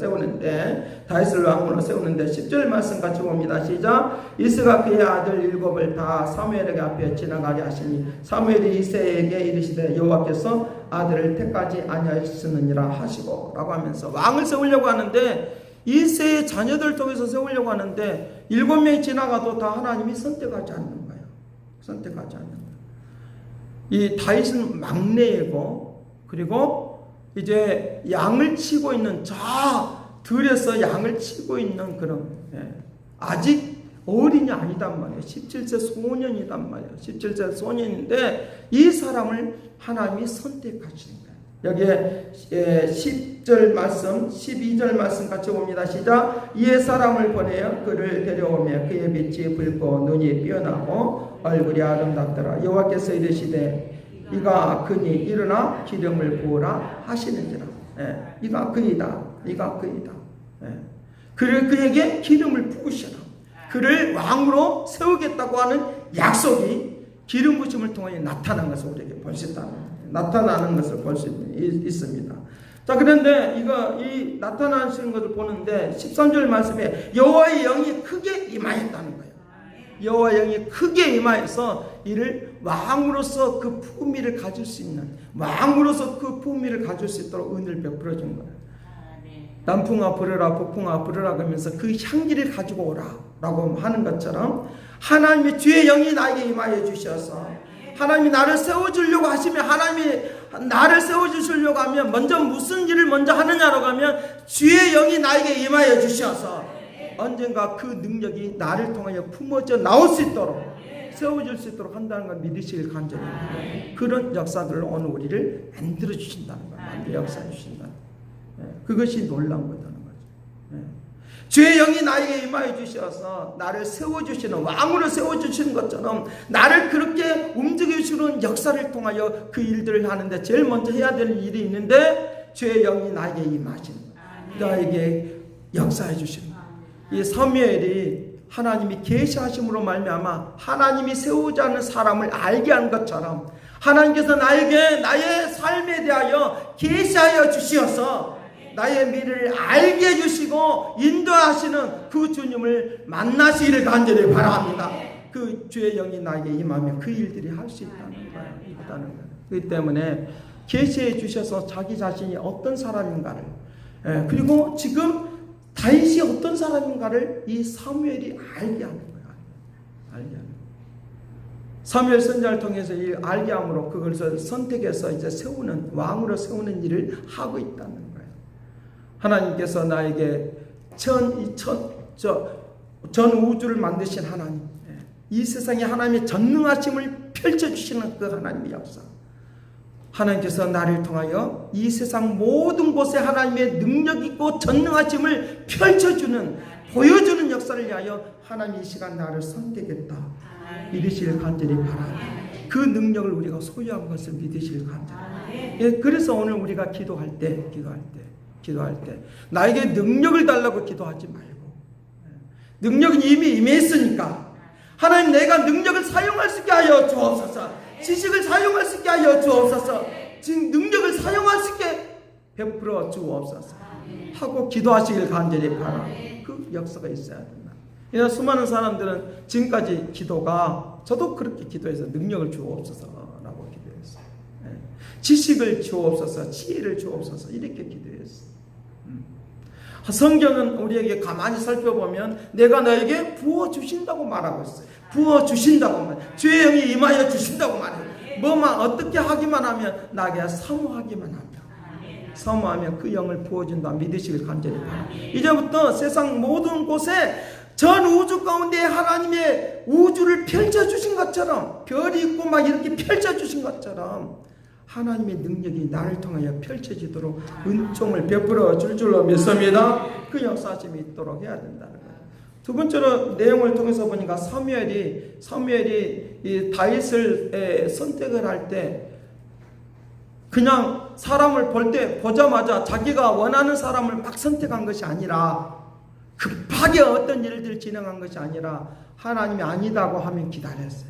세우는데 10절 말씀 같이 봅니다. 시작. 이스가 그의 아들 7을 다 사무엘에게 앞에 지나가게 하시니 사무엘이 이새에게 이르시되 여호와께서 아들을 택하지 아니하시느니라 하시고 라고 하면서 왕을 세우려고 하는데 이새의 자녀들 통해서 세우려고 하는데 7명이 지나가도 다 하나님이 선택하지 않는 거예요. 선택하지 않는 거예요. 이 다윗은 막내이고 그리고 이제 양을 치고 있는 들에서 양을 치고 있는 그런 아직 어린이 아니단 말이에요. 17세 소년이단 말이에요. 17세 소년인데 이 사람을 하나님이 선택하시는 거예요. 여기에 10절 말씀 12절 말씀 같이 봅니다. 시작. 이에 사람을 보내어 그를 데려오며 그의 빛이 붉고 눈이 피어나고 얼굴이 아름답더라. 여호와께서 이르시되 이가 그니 일어나 기름을 부으라 하시는지라. 이가 그이다. 그에게 기름을 부으시라. 그를 왕으로 세우겠다고 하는 약속이 기름 부심을 통해 나타난 것을 우리에게 볼 수 있다. 나타나는 것을 볼 수 있습니다. 자, 그런데 이 나타나시는 것을 보는데 13절 말씀에 여호와의 영이 크게 임하였다는 거예요. 여호와의 영이 크게 임하여서 이를 왕으로서 그 품위를 가질 수 있는 왕으로서 그 품위를 가질 수 있도록 은혜를 베풀어 준 거예요. 남풍아 불어라 북풍아 불어라 그러면서 그 향기를 가지고 오라 라고 하는 것처럼 하나님의 주의 영이 나에게 임하여 주셔서 하나님이 나를 세워주려고 하시면 하나님이 나를 세워주시려고 하면 먼저 무슨 일을 먼저 하느냐라고 하면 주의 영이 나에게 임하여 주셔서 언젠가 그 능력이 나를 통하여 품어져 나올 수 있도록 세워질 수 있도록 한다는 걸 믿으시길 간절합니다. 그런 역사들로 오늘 우리를 만들어 주신다는 거예요. 만들어 역사해 주신다는 거예요. 그것이 놀라운 거다는 거죠. 주의 영이 나에게 임하여 주셔서 나를 세워주시는 왕으로 세워주시는 것처럼 나를 그렇게 움직여주는 역사를 통하여 그 일들을 하는데 제일 먼저 해야 될 일이 있는데 주의 영이 나에게 임하시는 거예요. 나에게 역사해 주시는 거예요. 이 사무엘이 하나님이 계시하심으로 말미암아 하나님이 세우자는 사람을 알게 한 것처럼 하나님께서 나에게 나의 삶에 대하여 계시하여 주시어서 나의 미래를 알게 해주시고 인도하시는 그 주님을 만나시기를 간절히 바랍니다. 그 주의 영이 나에게 임하면 그 일들이 할 수 있다는 거예요. 그렇기 때문에 계시해 주셔서 자기 자신이 어떤 사람인가를 그리고 지금 다윗이 어떤 사람인가를 이 사무엘이 알게 하는 거예요. 알게 하는 거예요. 사무엘 선지자를 통해서 이 알게 함으로 그것을 선택해서 이제 세우는 왕으로 세우는 일을 하고 있다는 거예요. 하나님께서 나에게 전 우주를 만드신 하나님, 이 세상에 하나님의 전능하심을 펼쳐주시는 그 하나님의 역사, 하나님께서 나를 통하여 이 세상 모든 곳에 하나님의 능력 있고 전능하심을 펼쳐주는 보여주는 역사를 위하여 하나님이 이 시간 나를 선택했다 믿으시길 간절히 바랍니다. 그 능력을 우리가 소유한 것을 믿으시길 간절히. 그래서 오늘 우리가 기도할 때 나에게 능력을 달라고 기도하지 말고 능력은 이미 임했으니까 하나님 내가 능력을 사용할 수 있게 하여 주옵소서. 지식을 사용할 수 있게 하여 주옵소서. 지금 능력을 사용할 수 있게 베풀어 주옵소서 하고 기도하시길 간절히 바랍니다. 그 역사가 있어야 된다. 이런 수많은 사람들은 지금까지 기도가, 저도 그렇게 기도해서 능력을 주옵소서라고 기도했어요. 지식을 주옵소서, 지혜를 주옵소서 이렇게 기도했어요. 성경은 우리에게 가만히 살펴보면 내가 너에게 부어주신다고 말하고 있어요. 부어주신다고 말해요. 주의 영이 임하여 주신다고 말해요. 뭐만 어떻게 하기만 하면, 나에게 사모하기만 하면, 사모하면 그 영을 부어준다 믿으시길 간절히 바랍니다. 이제부터 세상 모든 곳에 전 우주 가운데 하나님의 우주를 펼쳐주신 것처럼, 별이 있고 막 이렇게 펼쳐주신 것처럼 하나님의 능력이 나를 통하여 펼쳐지도록 은총을 베풀어 줄 줄로 믿습니다. 그 역사심이 있도록 해야 된다는 거예요. 두 번째로 내용을 통해서 보니까 사무엘이 이 다윗을 선택을 할 때 그냥 사람을 볼 때 보자마자 자기가 원하는 사람을 막 선택한 것이 아니라, 급하게 어떤 일들을 진행한 것이 아니라 하나님이 아니다고 하면 기다렸어요.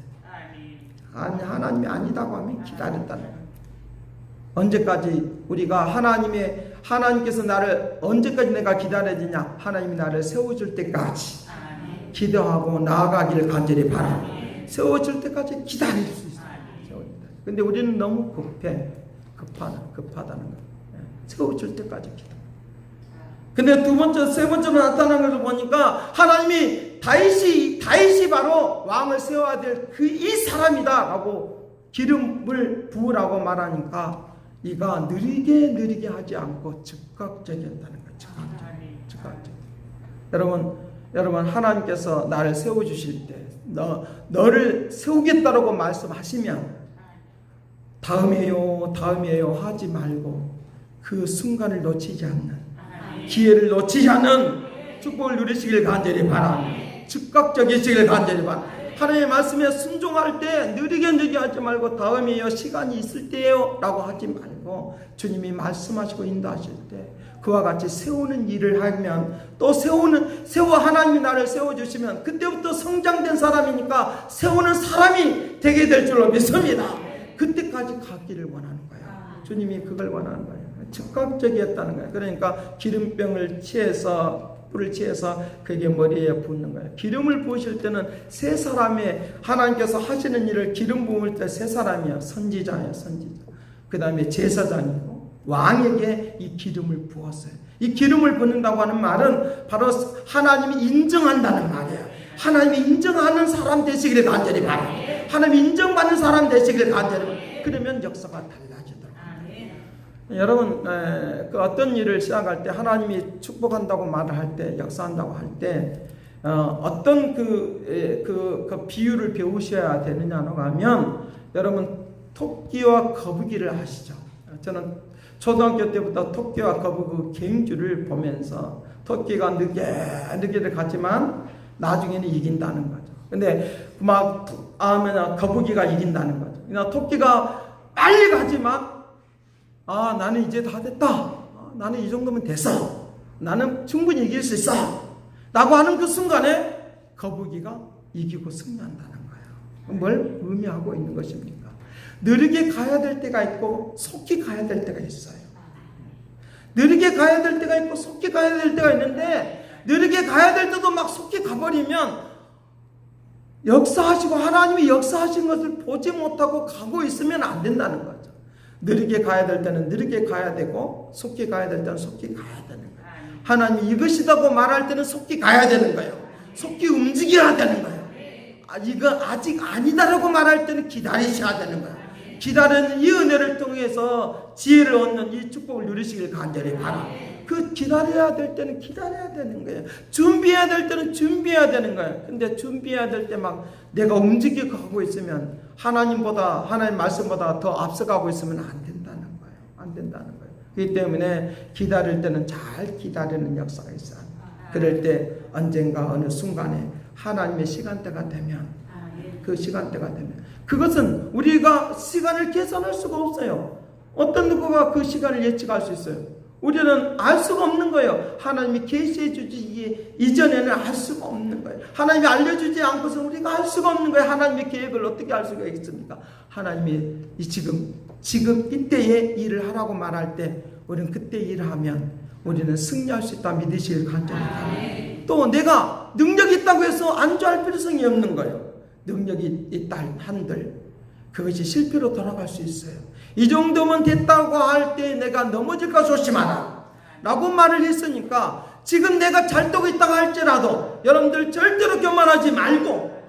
하나님이 아니다고 하면 기다렸다는 거예요. 언제까지 우리가 하나님께서 나를 언제까지 내가 기다려야 되냐? 하나님이 나를 세워줄 때까지 기도하고 나아가기를 간절히 바랍니다. 세워줄 때까지 기다릴 수 있어요. 근데 우리는 너무 급하다는 거예요. 세워줄 때까지 기도. 근데 세 번째로 나타난 것을 보니까 하나님이 다윗이 바로 왕을 세워야 될 이 사람이다라고 기름을 부으라고 말하니까 이가 느리게 하지 않고 즉각적이었다는 거예요. 즉각적. 여러분 하나님께서 나를 세워주실 때 너를 세우겠다라고 말씀하시면 다음에요 하지 말고 그 순간을 놓치지 않는, 기회를 놓치지 않는 축복을 누리시길 간절히 바랍니다. 즉각적이시길 간절히 바랍니다. 하나님의 말씀에 순종할 때 느리게 하지 말고 다음에요, 시간이 있을 때요 라고 하지 말고 주님이 말씀하시고 인도하실 때 그와 같이 세우는 일을 하면, 또 하나님이 나를 세워주시면 그때부터 성장된 사람이니까 세우는 사람이 되게 될 줄로 믿습니다. 그때까지 가기를 원하는 거예요. 주님이 그걸 원하는 거예요. 즉각적이었다는 거예요. 그러니까 기름병을 불을 취해서 그게 머리에 붓는 거예요. 기름을 부으실 때는 세 사람의, 하나님께서 하시는 일을 기름 부을 때 세 사람이요. 선지자예요. 그 다음에 제사장이고 왕에게 이 기름을 부었어요. 이 기름을 붓는다고 하는 말은 바로 하나님이 인정한다는 말이에요. 하나님이 인정하는 사람 되시기를 간절히 바랍니다. 하나님이 인정받는 사람 되시기를 간절히 바랍니다. 그러면 역사가 달라지더라고요. 여러분, 그 어떤 일을 시작할 때 하나님이 축복한다고 말을 할 때, 역사한다고 할 때 어떤 그 비유를 배우셔야 되느냐고 하면, 여러분 토끼와 거북이를 아시죠? 저는 초등학교 때부터 토끼와 거북이 갱주를 보면서 토끼가 느게느게를 가지만 나중에는 이긴다는 거죠. 근데 막 거북이가 이긴다는 거죠. 그러니까 토끼가 빨리 가지만 나는 이제 다 됐다. 나는 이 정도면 됐어. 나는 충분히 이길 수 있어. 라고 하는 그 순간에 거북이가 이기고 승리한다는 거예요. 뭘 의미하고 있는 것입니까? 느리게 가야 될 때가 있고 속히 가야 될 때가 있어요. 느리게 가야 될 때가 있고 속히 가야 될 때가 있는데, 느리게 가야 될 때도 막 속히 가버리면 역사하시고 하나님이 역사하신 것을 보지 못하고 가고 있으면 안 된다는 거죠. 느리게 가야 될 때는 느리게 가야 되고 속히 가야 될 때는 속히 가야 되는 거예요. 하나님이 이것이라고 말할 때는 속히 가야 되는 거예요. 속히 움직여야 되는 거예요. 이거 아직 아니다라고 말할 때는 기다리셔야 되는 거예요. 기다리는 이 은혜를 통해서 지혜를 얻는 이 축복을 누리시길 간절히 바랍니다. 그 기다려야 될 때는 기다려야 되는 거예요. 준비해야 될 때는 준비해야 되는 거예요. 근데 준비해야 될 때 막 내가 움직여 가고 있으면 하나님 말씀보다 더 앞서가고 있으면 안 된다는 거예요. 안 된다는 거예요. 그렇기 때문에 기다릴 때는 잘 기다리는 역사가 있어요. 그럴 때 언젠가 어느 순간에 하나님의 시간대가 되면, 그 시간대가 되면, 그것은 우리가 시간을 계산할 수가 없어요. 어떤 누구가 그 시간을 예측할 수 있어요? 우리는 알 수가 없는 거예요. 하나님이 계시해 주지 이전에는 알 수가 없는 거예요. 하나님이 알려주지 않고서 우리가 알 수가 없는 거예요. 하나님의 계획을 어떻게 알 수가 있습니까? 하나님이 지금 이때에 일을 하라고 말할 때 우리는 그때 일을 하면 우리는 승리할 수 있다 믿으시길 간절히 바랍니다. 또 내가 능력이 있다고 해서 안주할 필요성이 없는 거예요. 능력이 있다 한들 그것이 실패로 돌아갈 수 있어요. 이 정도면 됐다고 할 때 내가 넘어질까 조심하라 라고 말을 했으니까 지금 내가 잘 되고 있다고 할지라도 여러분들 절대로 교만하지 말고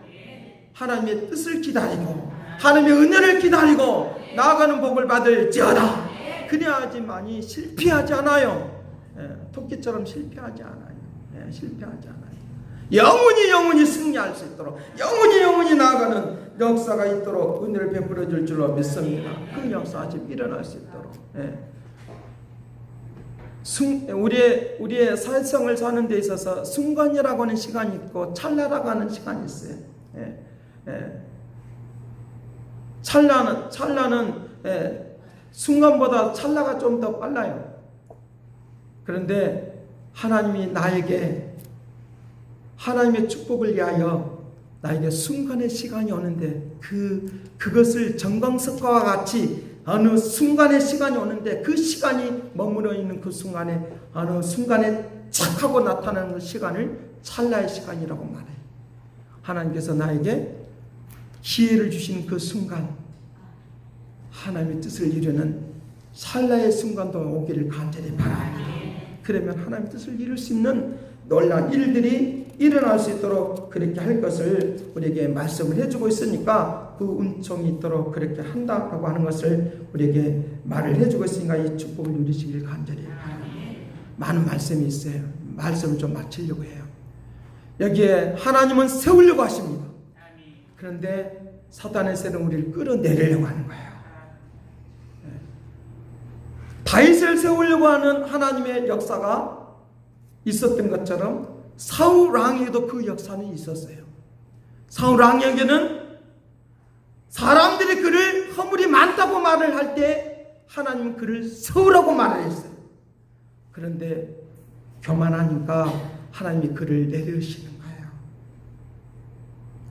하나님의 뜻을 기다리고 하나님의 은혜를 기다리고 나아가는 복을 받을지어다. 그래야지만이 실패하지 않아요. 토끼처럼 실패하지 않아요. 실패하지 않아요. 영원히 승리할 수 있도록 영원히 나아가는 역사가 있도록 은혜를 베풀어 줄 줄로 믿습니다. 그 역사가 지금 일어날 수 있도록. 우리의 사회성을 사는 데 있어서 순간이라고 하는 시간이 있고 찰나라고 하는 시간이 있어요. 찰나는 순간보다 찰나가 좀 더 빨라요. 그런데 하나님이 나에게 하나님의 축복을 위하여 나에게 순간의 시간이 오는데 그것을 정광석과 같이 어느 순간의 시간이 오는데 그 시간이 머물러 있는 그 순간에 어느 순간에 착 하고 나타나는 그 시간을 찰나의 시간이라고 말해요. 하나님께서 나에게 기회를 주신 그 순간 하나님의 뜻을 이루는 찰나의 순간도 오기를 간절히 바랍니다. 그러면 하나님의 뜻을 이룰 수 있는 놀라운 일들이 일어날 수 있도록 그렇게 할 것을 우리에게 말씀을 해주고 있으니까 그 은총이 있도록 그렇게 한다라고 하는 것을 우리에게 말을 해주고 있으니까 이 축복을 누리시길 간절히 바랍니다. 많은 말씀이 있어요. 말씀을 좀 마치려고 해요. 여기에 하나님은 세우려고 하십니다. 그런데 사단의 세는 우리를 끌어내리려고 하는 거예요. 다윗을 세우려고 하는 하나님의 역사가 있었던 것처럼 사울 왕에게도 그 역사는 있었어요. 사울 왕에게는 사람들이 그를 허물이 많다고 말을 할 때 하나님은 그를 세우라고 말을 했어요. 그런데 교만하니까 하나님이 그를 내려주시는 거예요.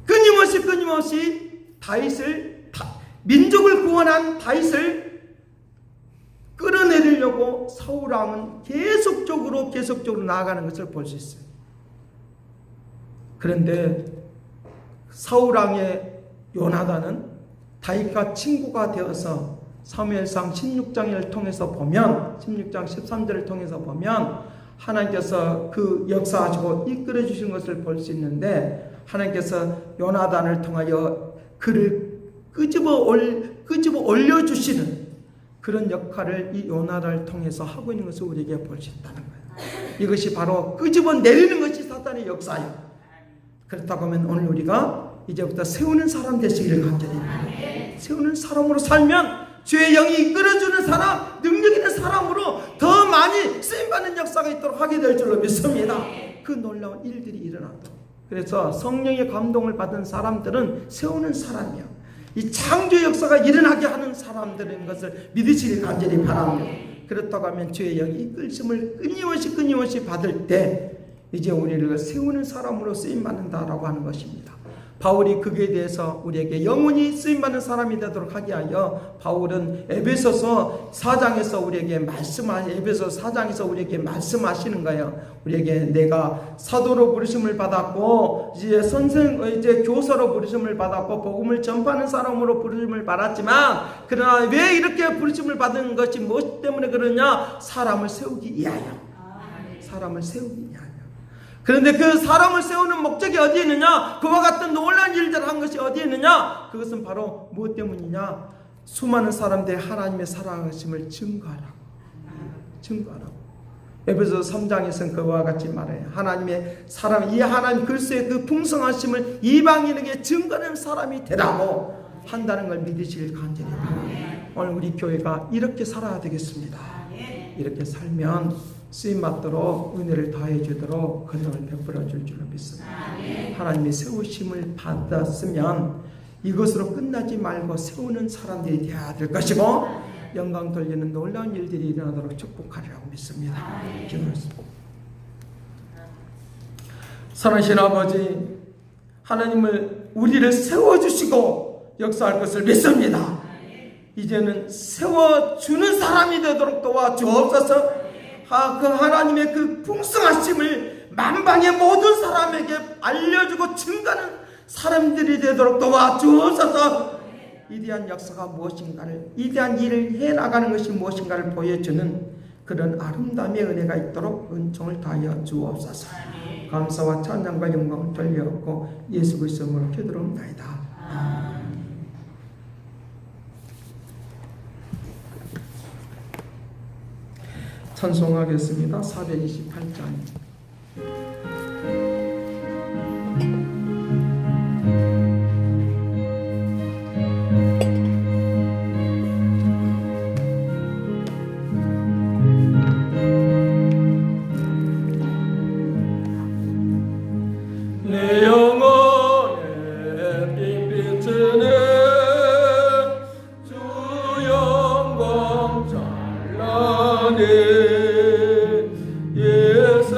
끊임없이 민족을 구원한 다윗을 끌어내리려고 사울 왕은 계속적으로 나아가는 것을 볼 수 있어요. 그런데 사울 왕의 요나단은 다윗과 친구가 되어서 사무엘상 16장을 통해서 보면 16장 13절을 통해서 보면 하나님께서 그 역사하시고 이끌어 주신 것을 볼 수 있는데 하나님께서 요나단을 통하여 그를 끄집어 올려주시는 그런 역할을 이 요나단을 통해서 하고 있는 것을 우리에게 볼 수 있다는 거예요. 이것이 바로 끄집어 내리는 것이 사탄의 역사예요. 그렇다고 하면 오늘 우리가 이제부터 세우는 사람 되시기를 간절히 바랍니다. 세우는 사람으로 살면 주의 영이 이끌어주는 사람, 능력 있는 사람으로 더 많이 쓰임받는 역사가 있도록 하게 될 줄로 믿습니다. 그 놀라운 일들이 일어나도록. 그래서 성령의 감동을 받은 사람들은 세우는 사람이야. 이 창조의 역사가 일어나게 하는 사람들인 것을 믿으시길 간절히 바랍니다. 그렇다고 하면 주의 영이 이끌심을 끊임없이 받을 때 이제 우리를 세우는 사람으로 쓰임받는다라고 하는 것입니다. 바울이 그에 대해서 우리에게 영원히 쓰임받는 사람이 되도록 하게 하여 바울은 에베소서 4장에서 우리에게 말씀하시는 거예요. 우리에게 내가 사도로 부르심을 받았고 이제 교사로 부르심을 받았고 복음을 전파하는 사람으로 부르심을 받았지만 그러나 왜 이렇게 부르심을 받은 것이 무엇 때문에 그러냐? 사람을 세우기 위하여. 사람을 세우기 위하여. 그런데 그 사람을 세우는 목적이 어디에 있느냐? 그와 같은 놀라운 일들을 한 것이 어디에 있느냐? 그것은 바로 무엇 때문이냐? 수많은 사람들의 하나님의 사랑하심을 증거하라고. 에베소 3장에서는 그와 같이 말해요. 하나님의 사랑, 이 하나님 글쎄의 그 풍성하심을 이방인에게 증거하는 사람이 되라고 한다는 걸 믿으시길 간절히 바랍니다. 오늘 우리 교회가 이렇게 살아야 되겠습니다. 이렇게 살면 쓰임받도록 은혜를 더해 주도록 권능을 베풀어 줄 줄로 믿습니다. 하나님의 세우심을 받았으면 이것으로 끝나지 말고 세우는 사람들이 되어야 될 것이고 영광 돌리는 놀라운 일들이 일어나도록 축복하리라고 믿습니다. 기도하겠습니다. 선하신 아버지, 하나님을 우리를 세워주시고 역사할 것을 믿습니다. 이제는 세워주는 사람이 되도록 도와주옵소서. 그 하나님의 그 풍성하심을 만방의 모든 사람에게 알려주고 증가하는 사람들이 되도록 도와주옵소서. 위대한 역사가 무엇인가를, 위대한 일을 해나가는 것이 무엇인가를 보여주는 그런 아름다움의 은혜가 있도록 은총을 다하여 주옵소서. 감사와 찬양과 영광을 돌려옵고 예수 그리스도의 이름으로 기도합나이다. 찬송하겠습니다. 428장. 내 영혼에 빛비치는 주 영광 찬란해. 이 세상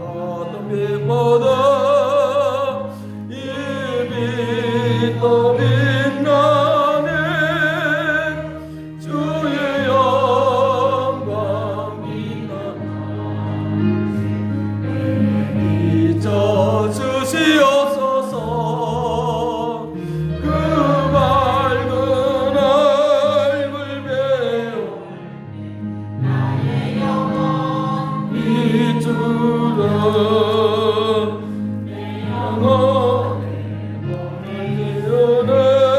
어떤 빛보다 이 빛도 빛나네. 주의 영광 빛나네. 주시옵소서. 그 밝은 얼굴 배워 나의 영혼 비추라. 내 영혼의 몸을 지으네.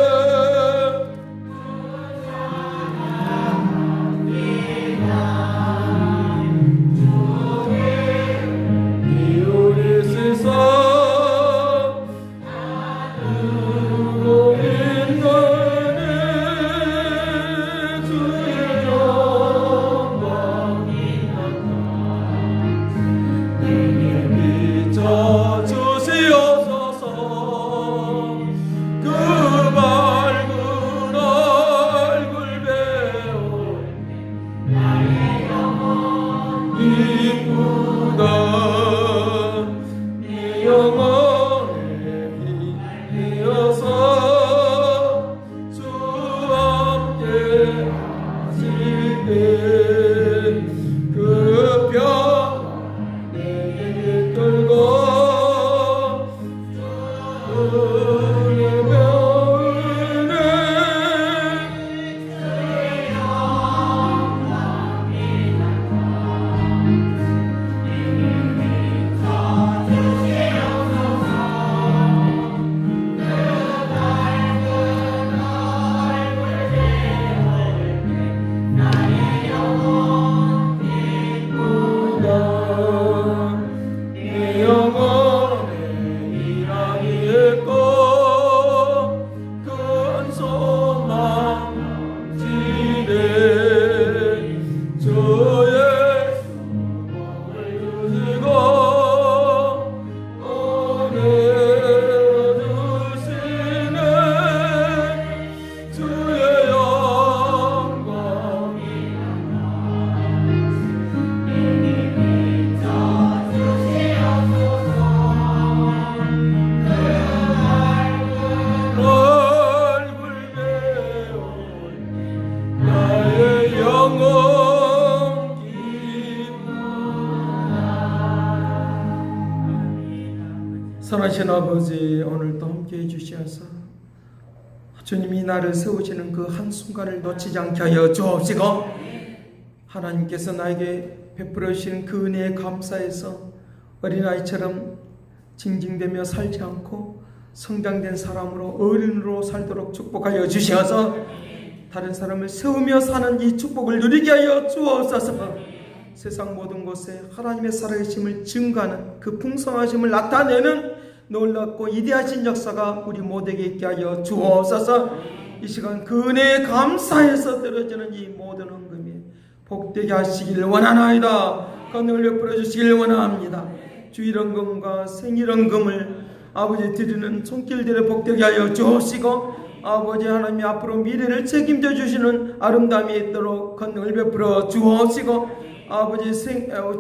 선하신 아버지, 오늘도 함께해 주시어서 주님이 나를 세우시는 그 한순간을 놓치지 않게 하여 주옵시고, 하나님께서 나에게 베풀어 주시는 그 은혜에 감사해서 어린아이처럼 징징대며 살지 않고 성장된 사람으로, 어른으로 살도록 축복하여 주시어서 다른 사람을 세우며 사는 이 축복을 누리게 하여 주옵소서. 세상 모든 곳에 하나님의 살아계심을 증거하는 그 풍성하심을 나타내는 놀랍고 이대하신 역사가 우리 모두에게 있게 하여 주옵소서. 이 시간 그 은혜에 감사해서 들어지는 이 모든 헌금이 복되게 하시기를 원하나이다. 건능을 베풀어 주시기를 원합니다. 주일헌금과 생일헌금을 아버지 드리는 손길들의 복되게 하여 주옵시고, 아버지 하나님이 앞으로 미래를 책임져 주시는 아름다움이 있도록 권능을 베풀어 주옵시고, 아버지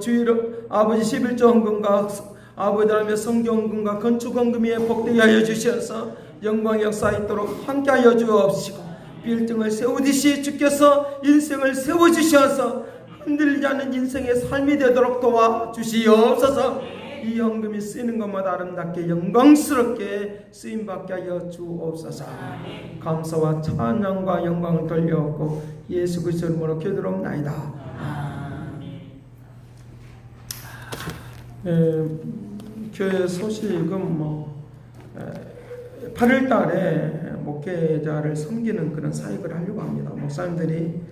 주일 아버지 11조 헌금과 아버지 하나님의 성경 헌금과 건축 헌금에 복되게 하여 주셔서 영광 역사 있도록 함께하여 주옵시고, 빌딩을 세우듯이 주께서 인생을 세워주셔서 흔들리지 않는 인생의 삶이 되도록 도와주시옵소서. 이 헌금이 쓰이는 것마다 아름답게 영광스럽게 쓰임받게 하여 주옵소서. 감사와 찬양과 영광을 돌려옵고 예수 그리스도의 이름으로 기도드리옵나이다. 교회 소식은 8월 달에 목회자를 섬기는 그런 사역을 하려고 합니다. 목사님들이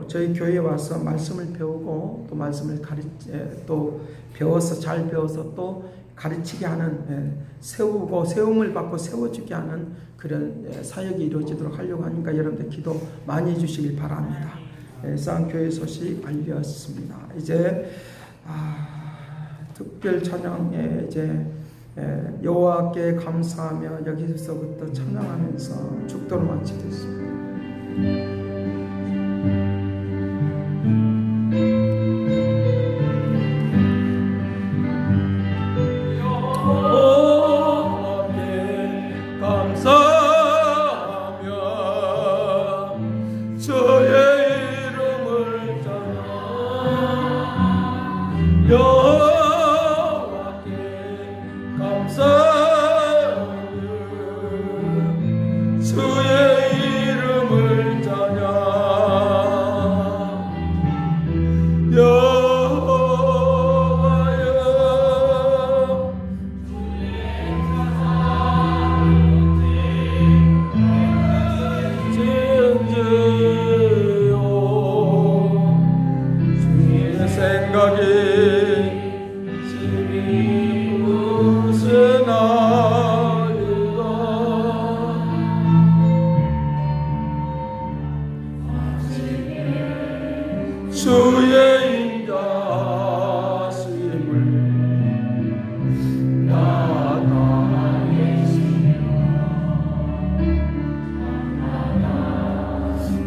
저희 교회에 와서 말씀을 배우고 또 말씀을 또 배워서 잘 배워서 또 가르치게 하는, 세우고 세움을 받고 세워주게 하는 그런 사역이 이루어지도록 하려고 하니까 여러분들 기도 많이 해주시길 바랍니다. 쌍교회 소식 알렸습니다. 이제 특별 찬양에 이제 여호와께 감사하며 여기서부터 찬양하면서 축도를 마치겠습니다.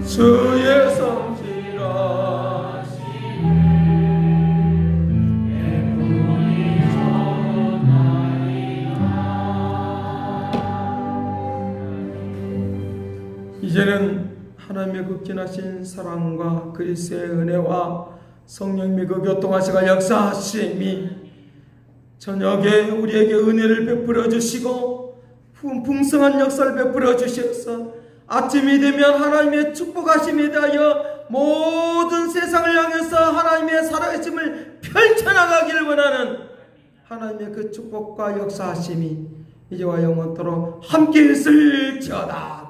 주의 성실하심을 이제는 하나님의 극진하신 사랑과 그리스도의 은혜와 성령님의 그 교통하시가 역사하심이 저녁에 우리에게 은혜를 베풀어 주시고 풍성한 역사를 베풀어 주셔서 아침이 되면 하나님의 축복하심에 대하여 모든 세상을 향해서 하나님의 살아계심을 펼쳐나가기를 원하는 하나님의 그 축복과 역사하심이 이제와 영원토록 함께 있을지어다.